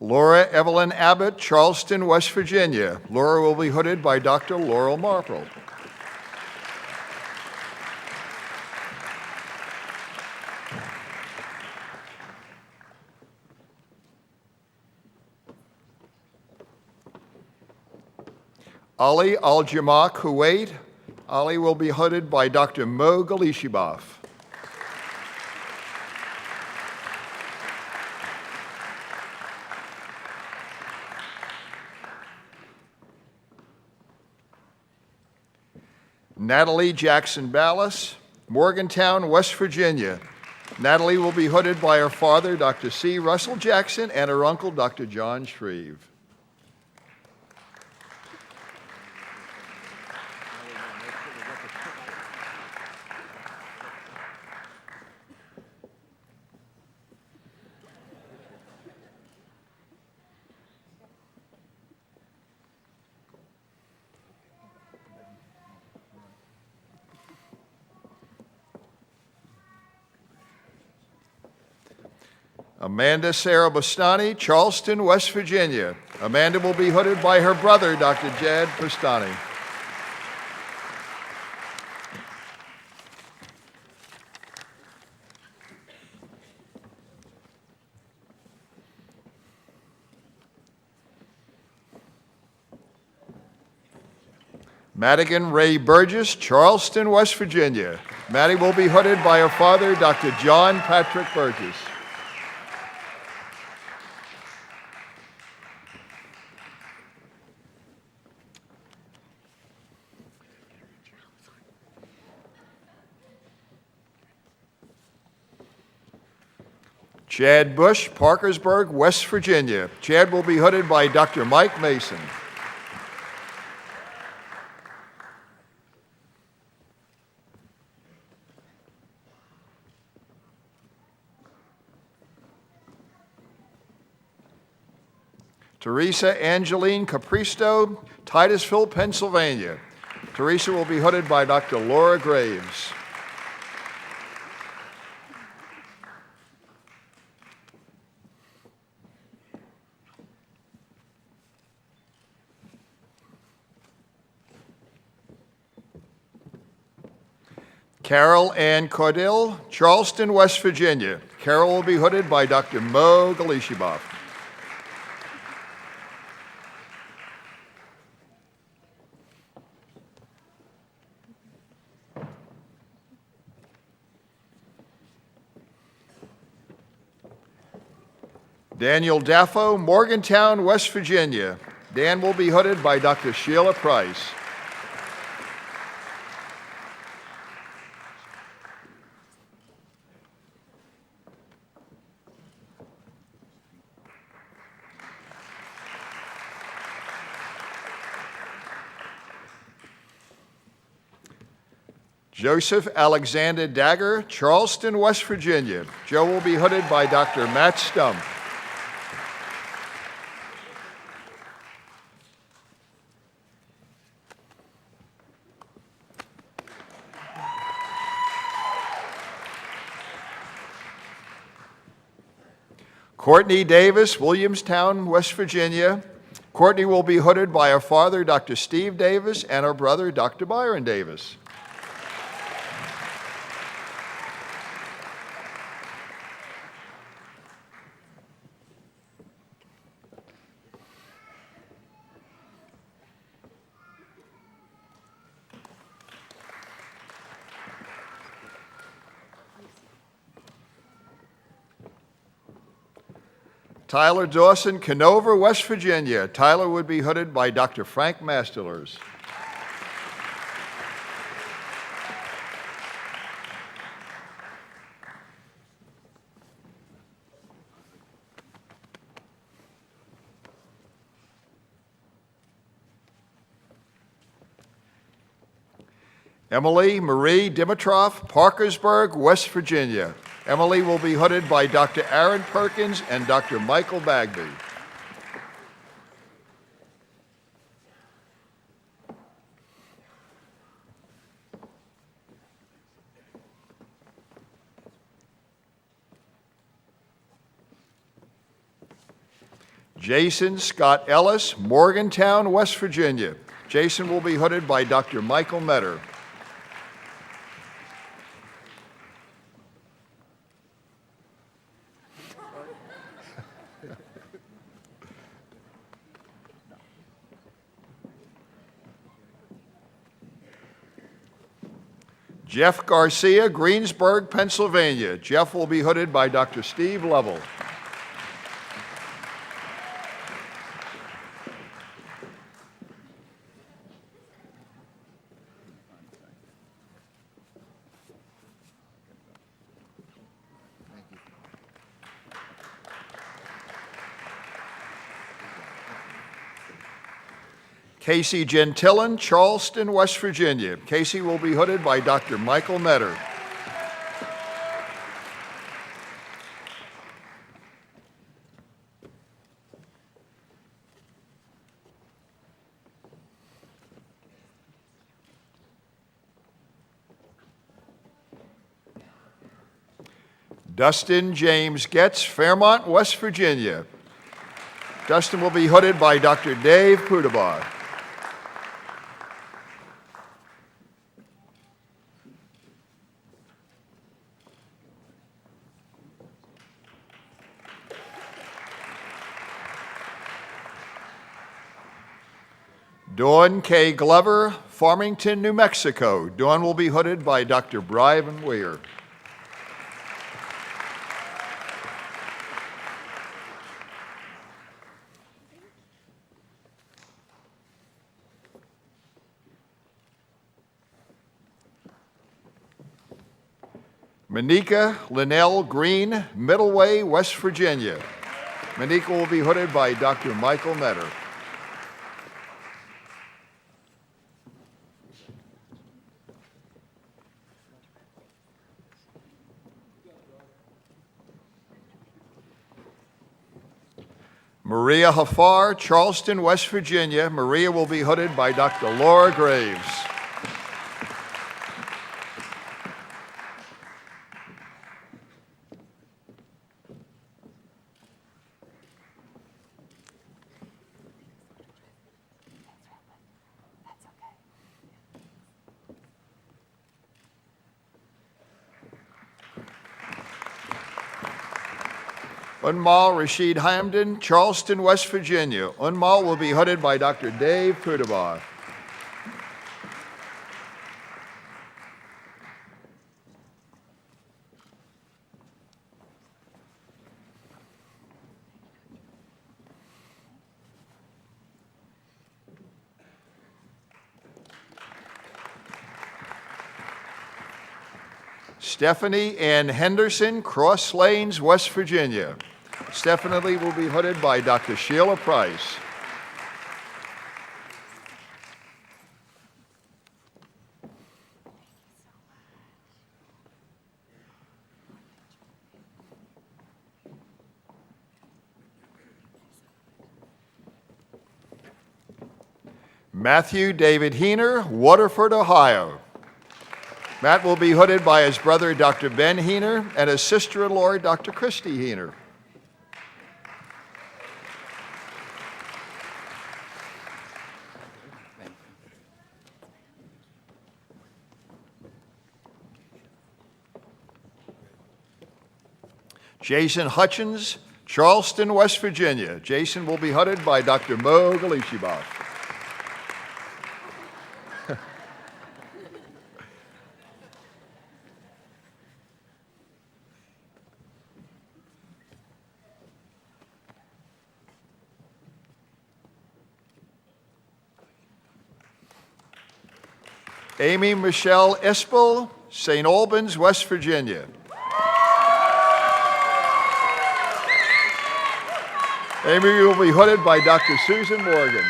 Laura Evelyn Abbott, Charleston, West Virginia. Laura will be hooded by Dr. Laurel Marple. Ali Al-Jamaa, Kuwait. Ali will be hooded by Dr. Mo Galishibaf. Natalie Jackson Ballas, Morgantown, West Virginia. Natalie will be hooded by her father, Dr. C. Russell Jackson, and her uncle, Dr. John Shreve. Amanda Sarah Bastani, Charleston, West Virginia. Amanda will be hooded by her brother, Dr. Jad Bastani. Madigan Ray Burgess, Charleston, West Virginia. Maddie will be hooded by her father, Dr. John Patrick Burgess. Chad Bush, Parkersburg, West Virginia. Chad will be hooded by Dr. Mike Mason. Teresa Angeline Capristo, Titusville, Pennsylvania. Teresa will be hooded by Dr. Laura Graves. Carol Ann Caudill, Charleston, West Virginia. Carol will be hooded by Dr. Mo Galishibov. Daniel Daffo, Morgantown, West Virginia. Dan will be hooded by Dr. Sheila Price. Joseph Alexander Dagger, Charleston, West Virginia. Joe will be hooded by Dr. Matt Stump. Courtney Davis, Williamstown, West Virginia. Courtney will be hooded by her father, Dr. Steve Davis, and her brother, Dr. Byron Davis. Tyler Dawson, Canover, West Virginia. Tyler would be hooded by Dr. Frank Masterlers. Emily Marie Dimitrov, Parkersburg, West Virginia. Emily will be hooded by Dr. Aaron Perkins and Dr. Michael Bagby. Jason Scott Ellis, Morgantown, West Virginia. Jason will be hooded by Dr. Michael Metter. Jeff Garcia, Greensburg, Pennsylvania. Jeff will be hooded by Dr. Steve Lovell. Casey Gentillon, Charleston, West Virginia. Casey will be hooded by Dr. Michael Metter. Dustin James Getz, Fairmont, West Virginia. Dustin will be hooded by Dr. Dave Pudabar. Dawn K. Glover, Farmington, New Mexico. Dawn will be hooded by Dr. Brian Weir. Manika Linnell Green, Middleway, West Virginia. Manika will be hooded by Dr. Michael Metter. Maria Hafar, Charleston, West Virginia. Maria will be hooded by Dr. Laura Graves. Unmal Rashid Hamden, Charleston, West Virginia. Unmal will be hooded by Dr. Dave Pudabar. Stephanie Ann Henderson, Cross Lanes, West Virginia. Stephanie will be hooded by Dr. Sheila Price. Matthew David Heener, Waterford, Ohio. Matt will be hooded by his brother, Dr. Ben Heener, and his sister-in-law, Dr. Christy Heener. Jason Hutchins, Charleston, West Virginia. Jason will be hooded by Dr. Mo Galishibov. Amy Michelle Espel, St. Albans, West Virginia. Amy will be hooded by Dr. Susan Morgan.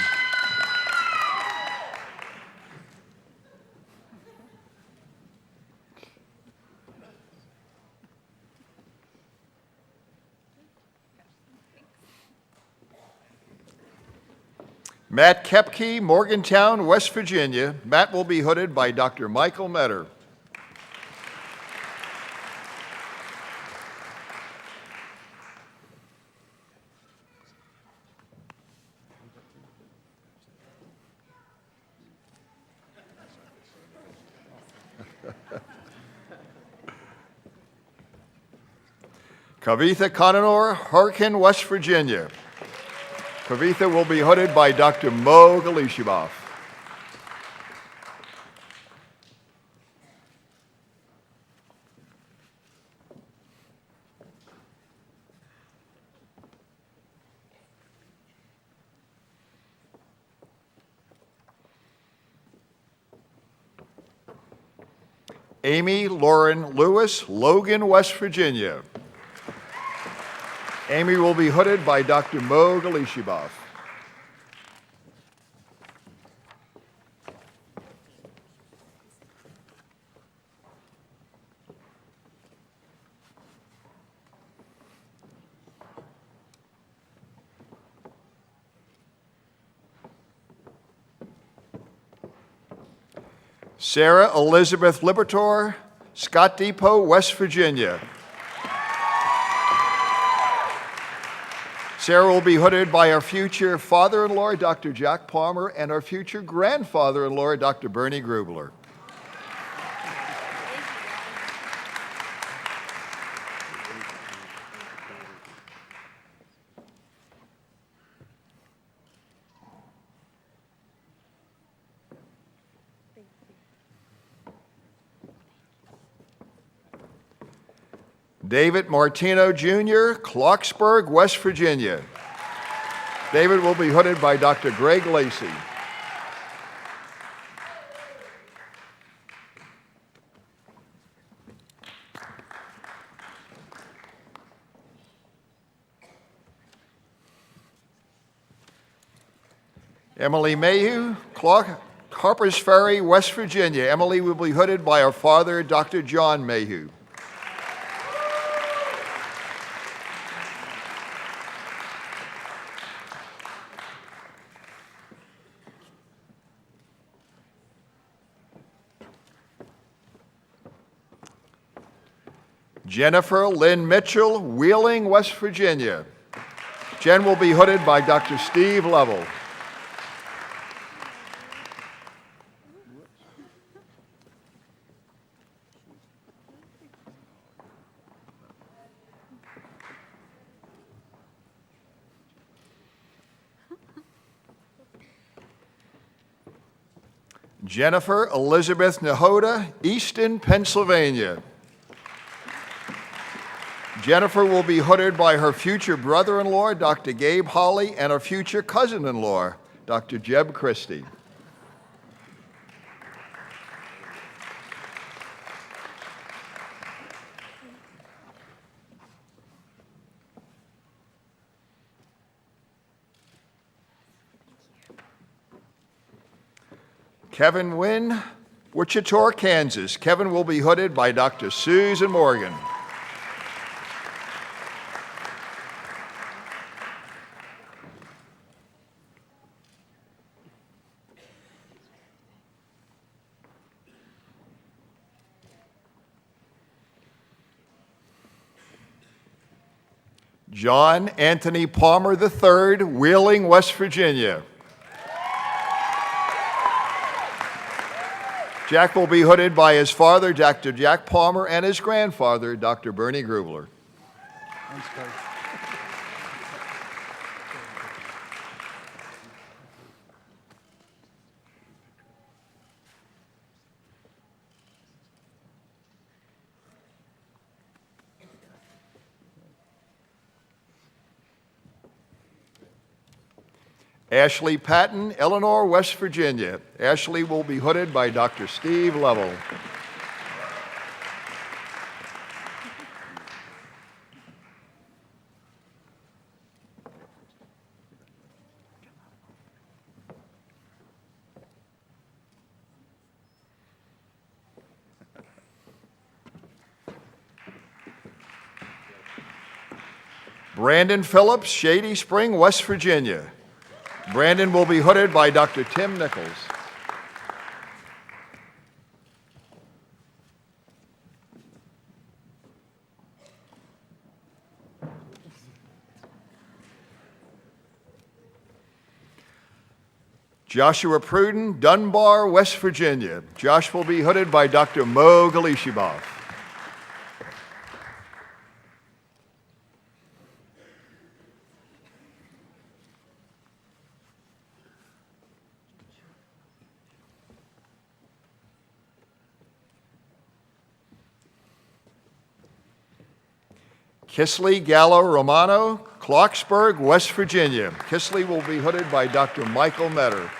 Matt Kepke, Morgantown, West Virginia. Matt will be hooded by Dr. Michael Metter. Kavitha Cononor, Harkin, West Virginia. Kavitha will be hooded by Dr. Mo Galishibov. Amy Lauren Lewis, Logan, West Virginia. Amy will be hooded by Dr. Mo Galishibov. Sarah Elizabeth Libertor, Scott Depot, West Virginia. Sarah will be hooded by our future father-in-law, Dr. Jack Palmer, and our future grandfather-in-law, Dr. Bernie Grubler. David Martino Jr., Clarksburg, West Virginia. David will be hooded by Dr. Greg Lacey. Emily Mayhew, Harpers Ferry, West Virginia. Emily will be hooded by her father, Dr. John Mayhew. Jennifer Lynn Mitchell, Wheeling, West Virginia. Jen will be hooded by Dr. Steve Lovell. Jennifer Elizabeth Nahoda, Easton, Pennsylvania. Jennifer will be hooded by her future brother-in-law, Dr. Gabe Holly, and her future cousin-in-law, Dr. Jeb Christie. Kevin Wynn, Wichita, Kansas. Kevin will be hooded by Dr. Susan Morgan. John Anthony Palmer III, Wheeling, West Virginia. Jack will be hooded by his father, Dr. Jack Palmer, and his grandfather, Dr. Bernie Grubler. Thanks, Coach. Ashley Patton, Eleanor, West Virginia. Ashley will be hooded by Dr. Steve Lovell. Brandon Phillips, Shady Spring, West Virginia. Brandon will be hooded by Dr. Tim Nichols. Joshua Pruden, Dunbar, West Virginia. Josh will be hooded by Dr. Mo Galishibov. Kisley Gallo Romano, Clarksburg, West Virginia. Kisley will be hooded by Dr. Michael Metter.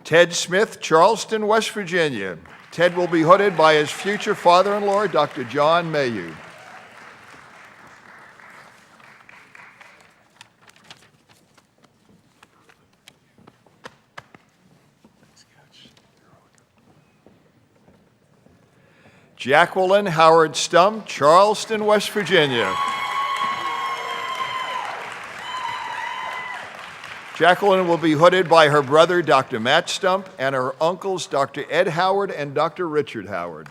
Ted Smith, Charleston, West Virginia. Ted will be hooded by his future father-in-law, Dr. John Mayhew. Jacqueline Howard Stump, Charleston, West Virginia. Jacqueline will be hooded by her brother, Dr. Matt Stump, and her uncles, Dr. Ed Howard and Dr. Richard Howard.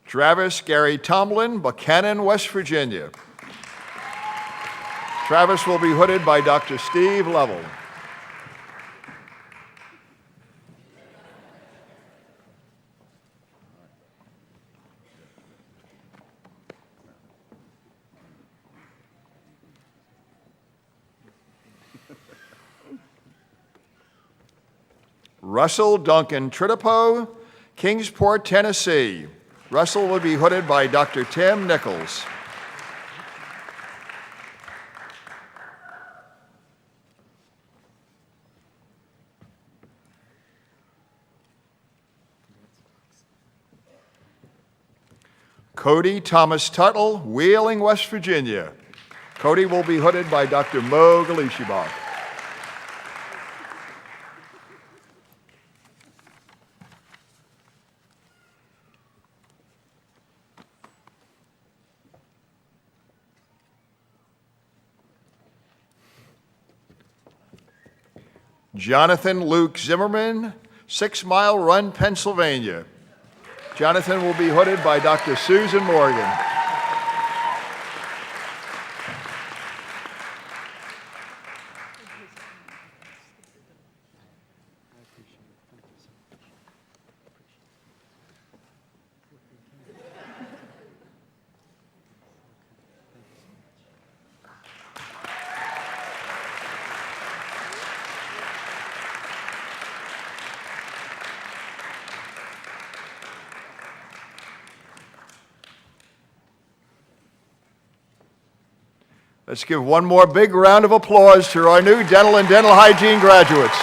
Travis Gary Tomlin, Buchanan, West Virginia. Travis will be hooded by Dr. Steve Lovell. Russell Duncan Tritipo, Kingsport, Tennessee. Russell will be hooded by Dr. Tim Nichols. Cody Thomas Tuttle, Wheeling, West Virginia. Cody will be hooded by Dr. Mo Galishibach. Jonathan Luke Zimmerman, 6 Mile Run, Pennsylvania. Jonathan will be hooded by Dr. Susan Morgan. Let's give one more big round of applause to our new dental and dental hygiene graduates.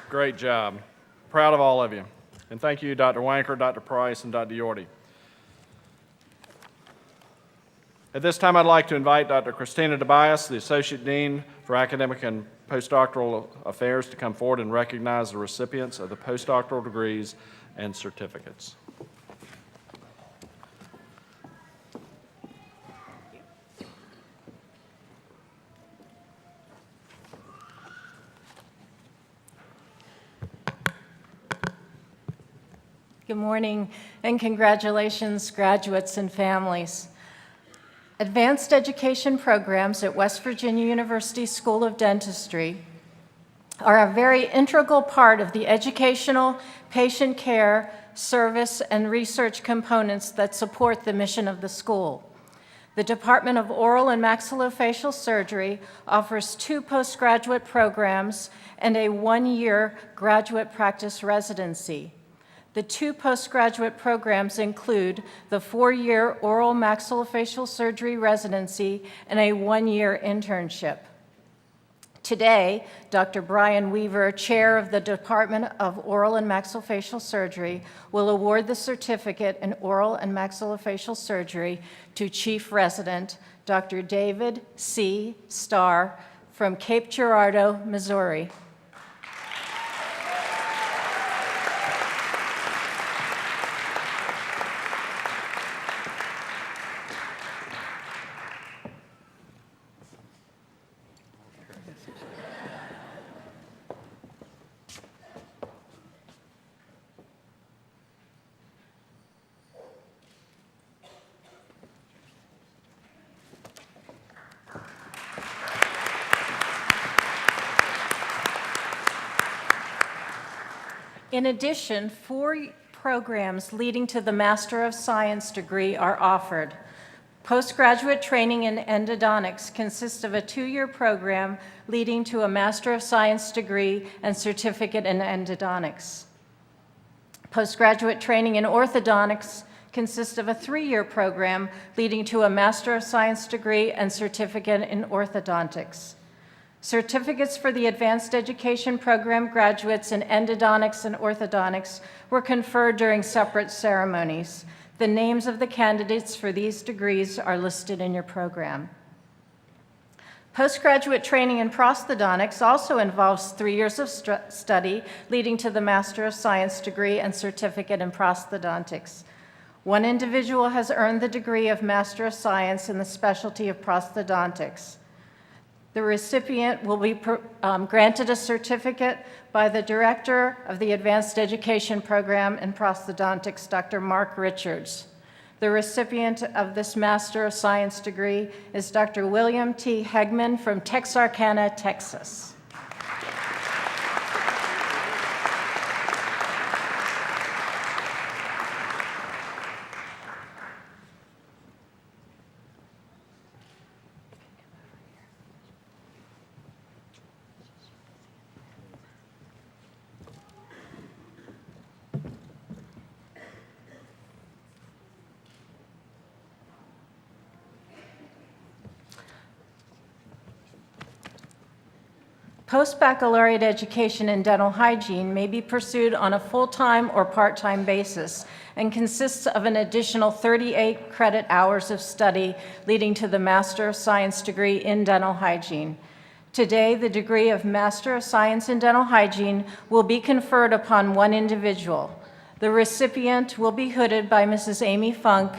Great job. Proud of all of you. And thank you, Dr. Wanker, Dr. Price, and Dr. Yorty. At this time, I'd like to invite Dr. Christina Tobias, the Associate Dean for Academic and Postdoctoral Affairs, to come forward and recognize the recipients of the postdoctoral degrees and certificates. Good morning and congratulations, graduates and families. Advanced education programs at West Virginia University School of Dentistry are a very integral part of the educational, patient care, service, and research components that support the mission of the school. The Department of Oral and Maxillofacial Surgery offers 2 postgraduate programs and a 1-year graduate practice residency. The 2 postgraduate programs include the 4-year oral maxillofacial surgery residency and a 1-year internship. Today, Dr. Brian Weaver, Chair of the Department of Oral and Maxillofacial Surgery, will award the certificate in oral and maxillofacial surgery to Chief Resident Dr. David C. Starr from Cape Girardeau, Missouri. In addition, 4 programs leading to the Master of Science degree are offered. Postgraduate training in endodontics consists of a 2-year program leading to a Master of Science degree and certificate in endodontics. Postgraduate training in orthodontics consists of a 3-year program leading to a Master of Science degree and certificate in orthodontics. Certificates for the advanced education program graduates in endodontics and orthodontics were conferred during separate ceremonies. The names of the candidates for these degrees are listed in your program. Postgraduate training in prosthodontics also involves 3 years of study, leading to the Master of Science degree and certificate in prosthodontics. One individual has earned the degree of Master of Science in the specialty of prosthodontics. The recipient will be granted a certificate by the Director of the Advanced Education Program in Prosthodontics, Dr. Mark Richards. The recipient of this Master of Science degree is Dr. William T. Hegman from Texarkana, Texas. Post-baccalaureate education in dental hygiene may be pursued on a full-time or part-time basis and consists of an additional 38 credit hours of study leading to the Master of Science degree in dental hygiene. Today, the degree of Master of Science in dental hygiene will be conferred upon one individual. The recipient will be hooded by Mrs. Amy Funk,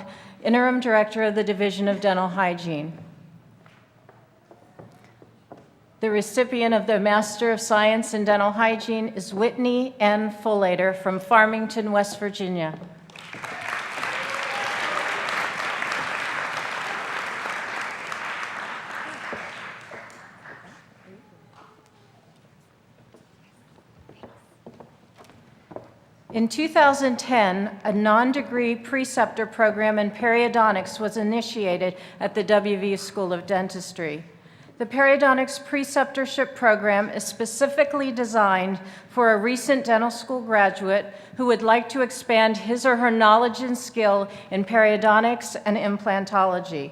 Interim Director of the Division of Dental Hygiene. The recipient of the Master of Science in Dental Hygiene is Whitney N. Fullater from Farmington, West Virginia. In 2010, a non-degree preceptor program in periodontics was initiated at the WVU School of Dentistry. The periodontics preceptorship program is specifically designed for a recent dental school graduate who would like to expand his or her knowledge and skill in periodontics and implantology.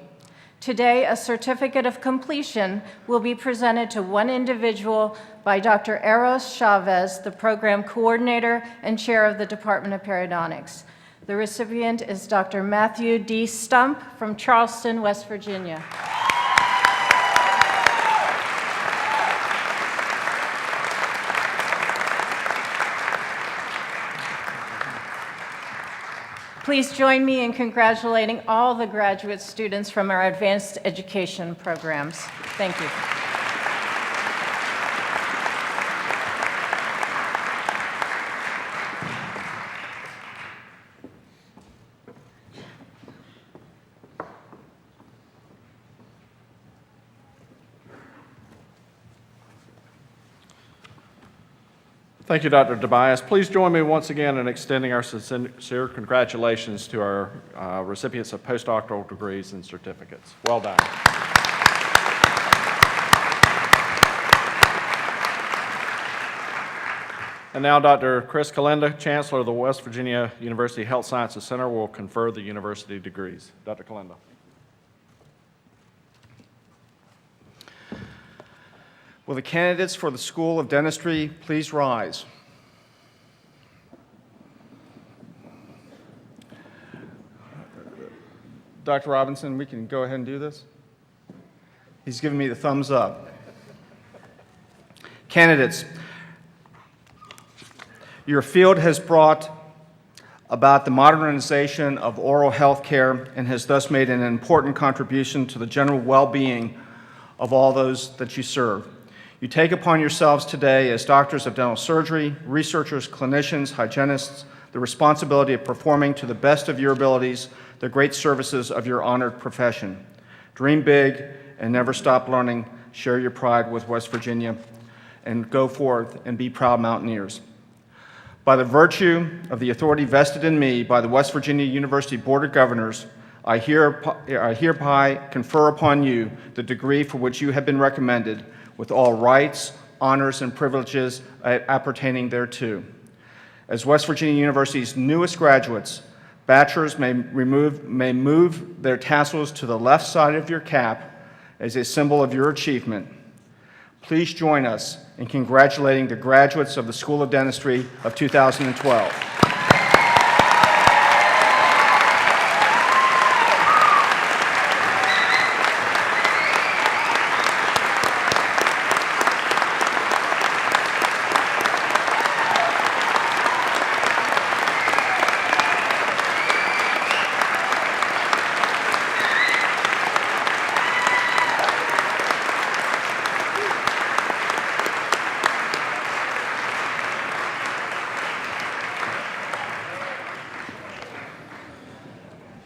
Today, a certificate of completion will be presented to one individual by Dr. Eros Chavez, the program coordinator and chair of the Department of Periodontics. The recipient is Dr. Matthew D. Stump from Charleston, West Virginia. Please join me in congratulating all the graduate students from our advanced education programs. Thank you. Thank you, Dr. Tobias. Please join me once again in extending our sincere congratulations to our recipients of postdoctoral degrees and certificates. Well done. And now Dr. Chris Kalenda, Chancellor of the West Virginia University Health Sciences Center, will confer the university degrees. Dr. Kalenda. Will the candidates for the School of Dentistry please rise? Dr. Robinson, we can go ahead and do this? He's giving me the thumbs up. Candidates, your field has brought about the modernization of oral health care and has thus made an important contribution to the general well-being of all those that you serve. You take upon yourselves today as doctors of dental surgery, researchers, clinicians, hygienists, the responsibility of performing to the best of your abilities the great services of your honored profession. Dream big and never stop learning. Share your pride with West Virginia and go forth and be proud Mountaineers. By the virtue of the authority vested in me by the West Virginia University Board of Governors, I hereby confer upon you the degree for which you have been recommended, with all rights, honors, and privileges appertaining thereto. As West Virginia University's newest graduates, bachelors may move their tassels to the left side of your cap as a symbol of your achievement. Please join us in congratulating the graduates of the School of Dentistry of 2012.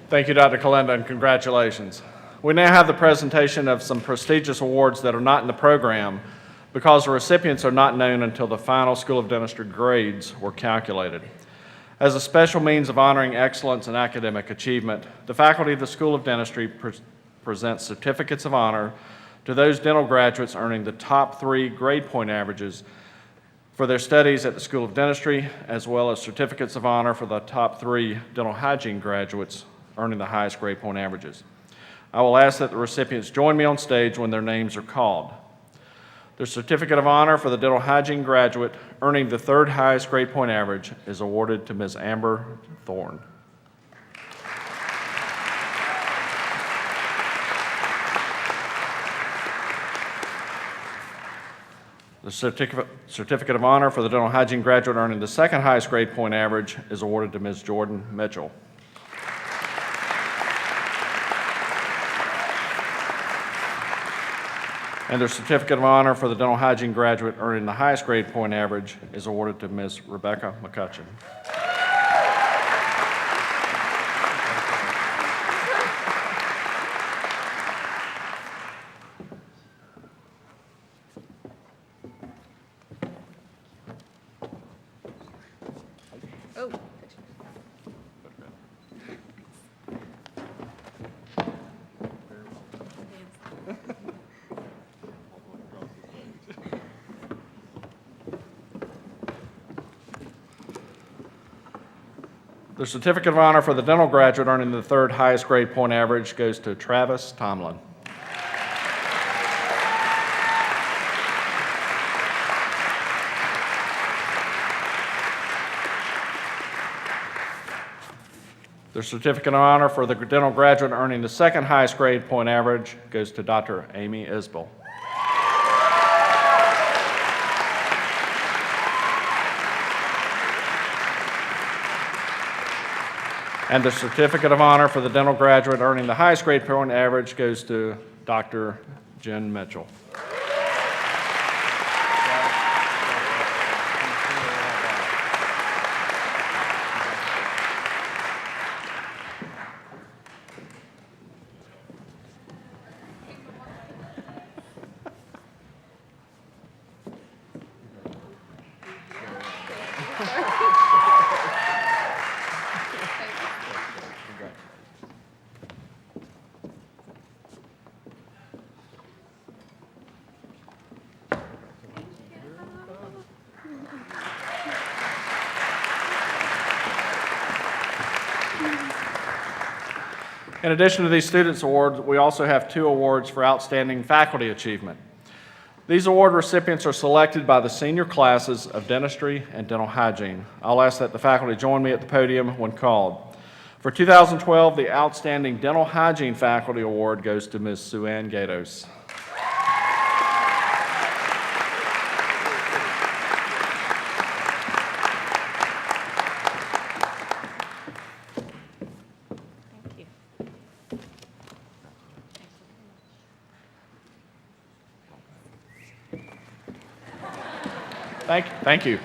Thank you, Dr. Kalenda, and congratulations. We now have the presentation of some prestigious awards that are not in the program because the recipients are not known until the final School of Dentistry grades were calculated. As a special means of honoring excellence in academic achievement, the faculty of the School of Dentistry presents certificates of honor to those dental graduates earning the top 3 grade point averages for their studies at the School of Dentistry, as well as certificates of honor for the top 3 dental hygiene graduates earning the highest grade point averages. I will ask that the recipients join me on stage when their names are called. The certificate of honor for the dental hygiene graduate earning the 3rd highest grade point average is awarded to Ms. Amber Thorne. The certificate of honor for the dental hygiene graduate earning the 2nd highest grade point average is awarded to Ms. Jordan Mitchell. And the certificate of honor for the dental hygiene graduate earning the highest grade point average is awarded to Ms. Rebecca McCutcheon. The certificate of honor for the dental graduate earning the 3rd highest grade point average goes to Travis Tomlin. The certificate of honor for the dental graduate earning the 2nd highest grade point average goes to Dr. Amy Isbell. And the certificate of honor for the dental graduate earning the highest grade point average goes to Dr. Jen Mitchell. In addition to these Students Awards, we also have 2 awards for outstanding faculty achievement. These award recipients are selected by the senior classes of dentistry and dental hygiene. I'll ask that the faculty join me at the podium when called. For 2012, the Outstanding Dental Hygiene Faculty Award goes to Ms. Sue-Ann Gatos. Thank you.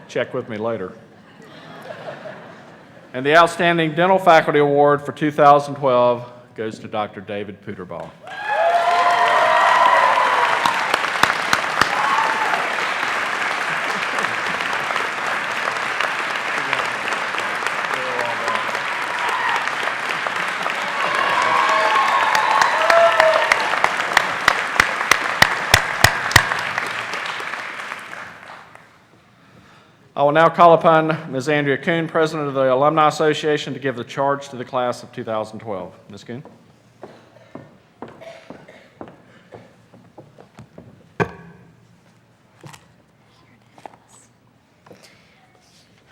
Check with me later. And the Outstanding Dental Faculty Award for 2012 goes to Dr. David Puterbaugh. I will now call upon Ms. Andrea Kuhn, President of the Alumni Association, to give the charge to the class of 2012. Ms. Kuhn.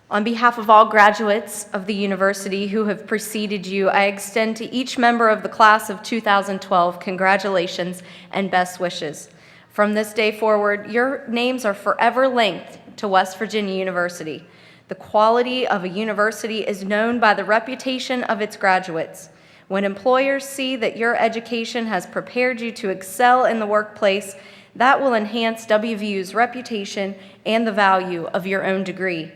On behalf of all graduates of the university who have preceded you, I extend to each member of the class of 2012 congratulations and best wishes. From this day forward, your names are forever linked to West Virginia University. The quality of a university is known by the reputation of its graduates. When employers see that your education has prepared you to excel in the workplace, that will enhance WVU's reputation and the value of your own degree.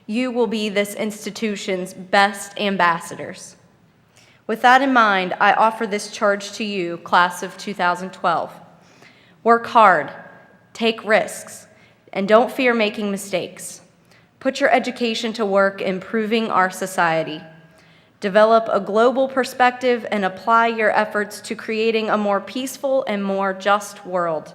You will be this institution's best ambassadors. With that in mind, I offer this charge to you, class of 2012. Work hard, take risks, and don't fear making mistakes. Put your education to work improving our society. Develop a global perspective and apply your efforts to creating a more peaceful and more just world.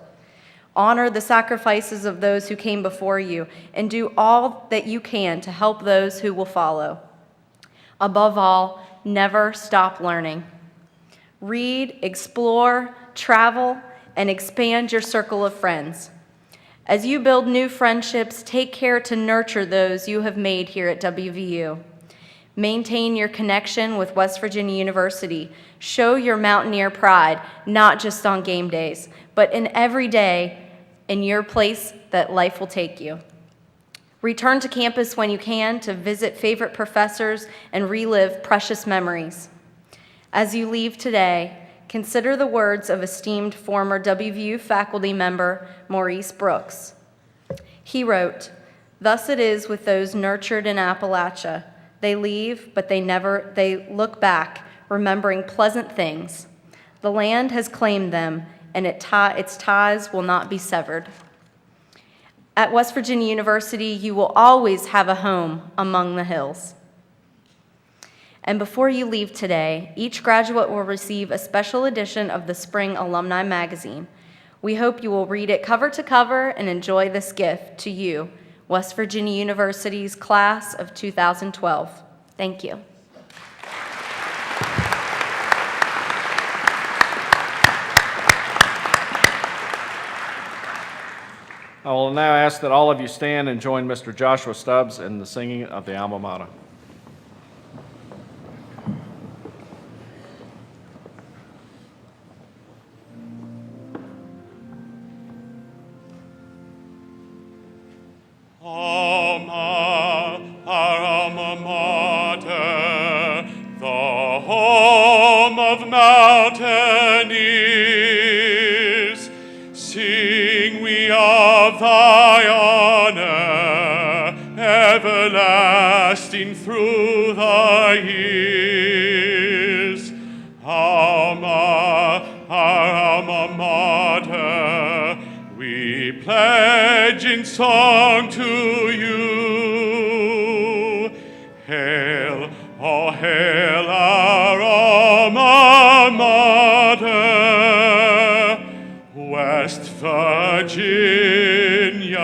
Honor the sacrifices of those who came before you, and do all that you can to help those who will follow. Above all, never stop learning. Read, explore, travel, and expand your circle of friends. As you build new friendships, take care to nurture those you have made here at WVU. Maintain your connection with West Virginia University. Show your Mountaineer pride, not just on game days, but in every day in your place that life will take you. Return to campus when you can to visit favorite professors and relive precious memories. As you leave today, consider the words of esteemed former WVU faculty member Maurice Brooks. He wrote, "Thus it is with those nurtured in Appalachia. They leave, but they look back, remembering pleasant things. The land has claimed them, and its ties will not be severed." At West Virginia University, you will always have a home among the hills. And before you leave today, each graduate will receive a special edition of the Spring Alumni Magazine. We hope you will read it cover to cover and enjoy this gift to you, West Virginia University's class of 2012. Thank you. I will now ask that all of you stand and join Mr. Joshua Stubbs in the singing of the alma mater. Our alma mater, the home of mountaineers, sing we of thy honor, everlasting through the years. Our alma mater, we pledge in song to you. Hail, oh hail our alma mater, West Virginia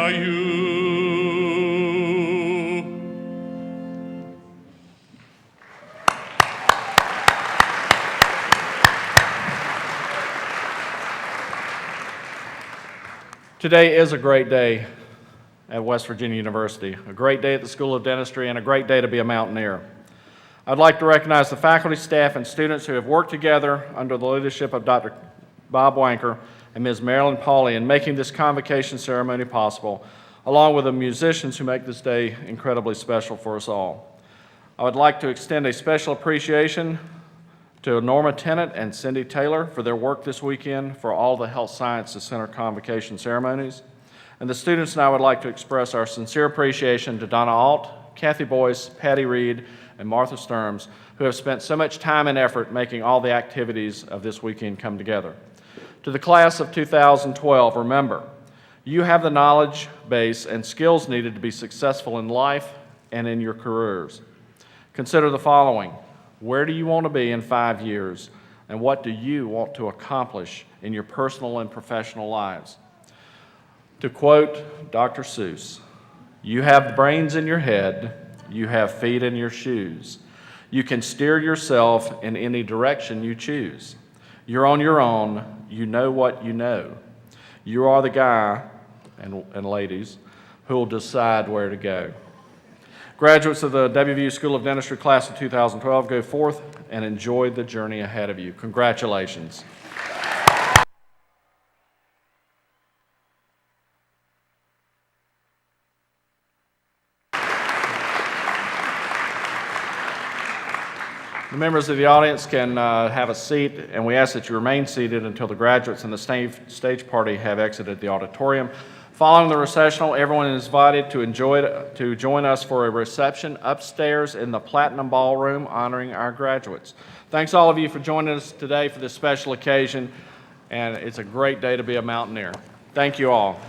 you. Today is a great day at West Virginia University, a great day at the School of Dentistry, and a great day to be a Mountaineer. I'd like to recognize the faculty, staff, and students who have worked together under the leadership of Dr. Bob Wanker and Ms. Marilyn Pauley in making this convocation ceremony possible, along with the musicians who make this day incredibly special for us all. I would like to extend a special appreciation to Norma Tennant and Cindy Taylor for their work this weekend for all the Health Sciences Center convocation ceremonies. And the students and I would like to express our sincere appreciation to Donna Alt, Kathy Boyce, Patty Reed, and Martha Sturms, who have spent so much time and effort making all the activities of this weekend come together. To the class of 2012, remember, you have the knowledge base and skills needed to be successful in life and in your careers. Consider the following. Where do you want to be in 5 years? And what do you want to accomplish in your personal and professional lives? To quote Dr. Seuss, You have brains in your head. You have feet in your shoes. You can steer yourself in any direction you choose. You're on your own. You know what you know. You are the guy and ladies who will decide where to go. Graduates of the WVU School of Dentistry class of 2012, go forth and enjoy the journey ahead of you. Congratulations. The members of the audience can have a seat, and we ask that you remain seated until the graduates and the stage party have exited the auditorium. Following the recessional, everyone is invited to join us for a reception upstairs in the Platinum Ballroom honoring our graduates. Thanks all of you for joining us today for this special occasion, and it's a great day to be a Mountaineer. Thank you all.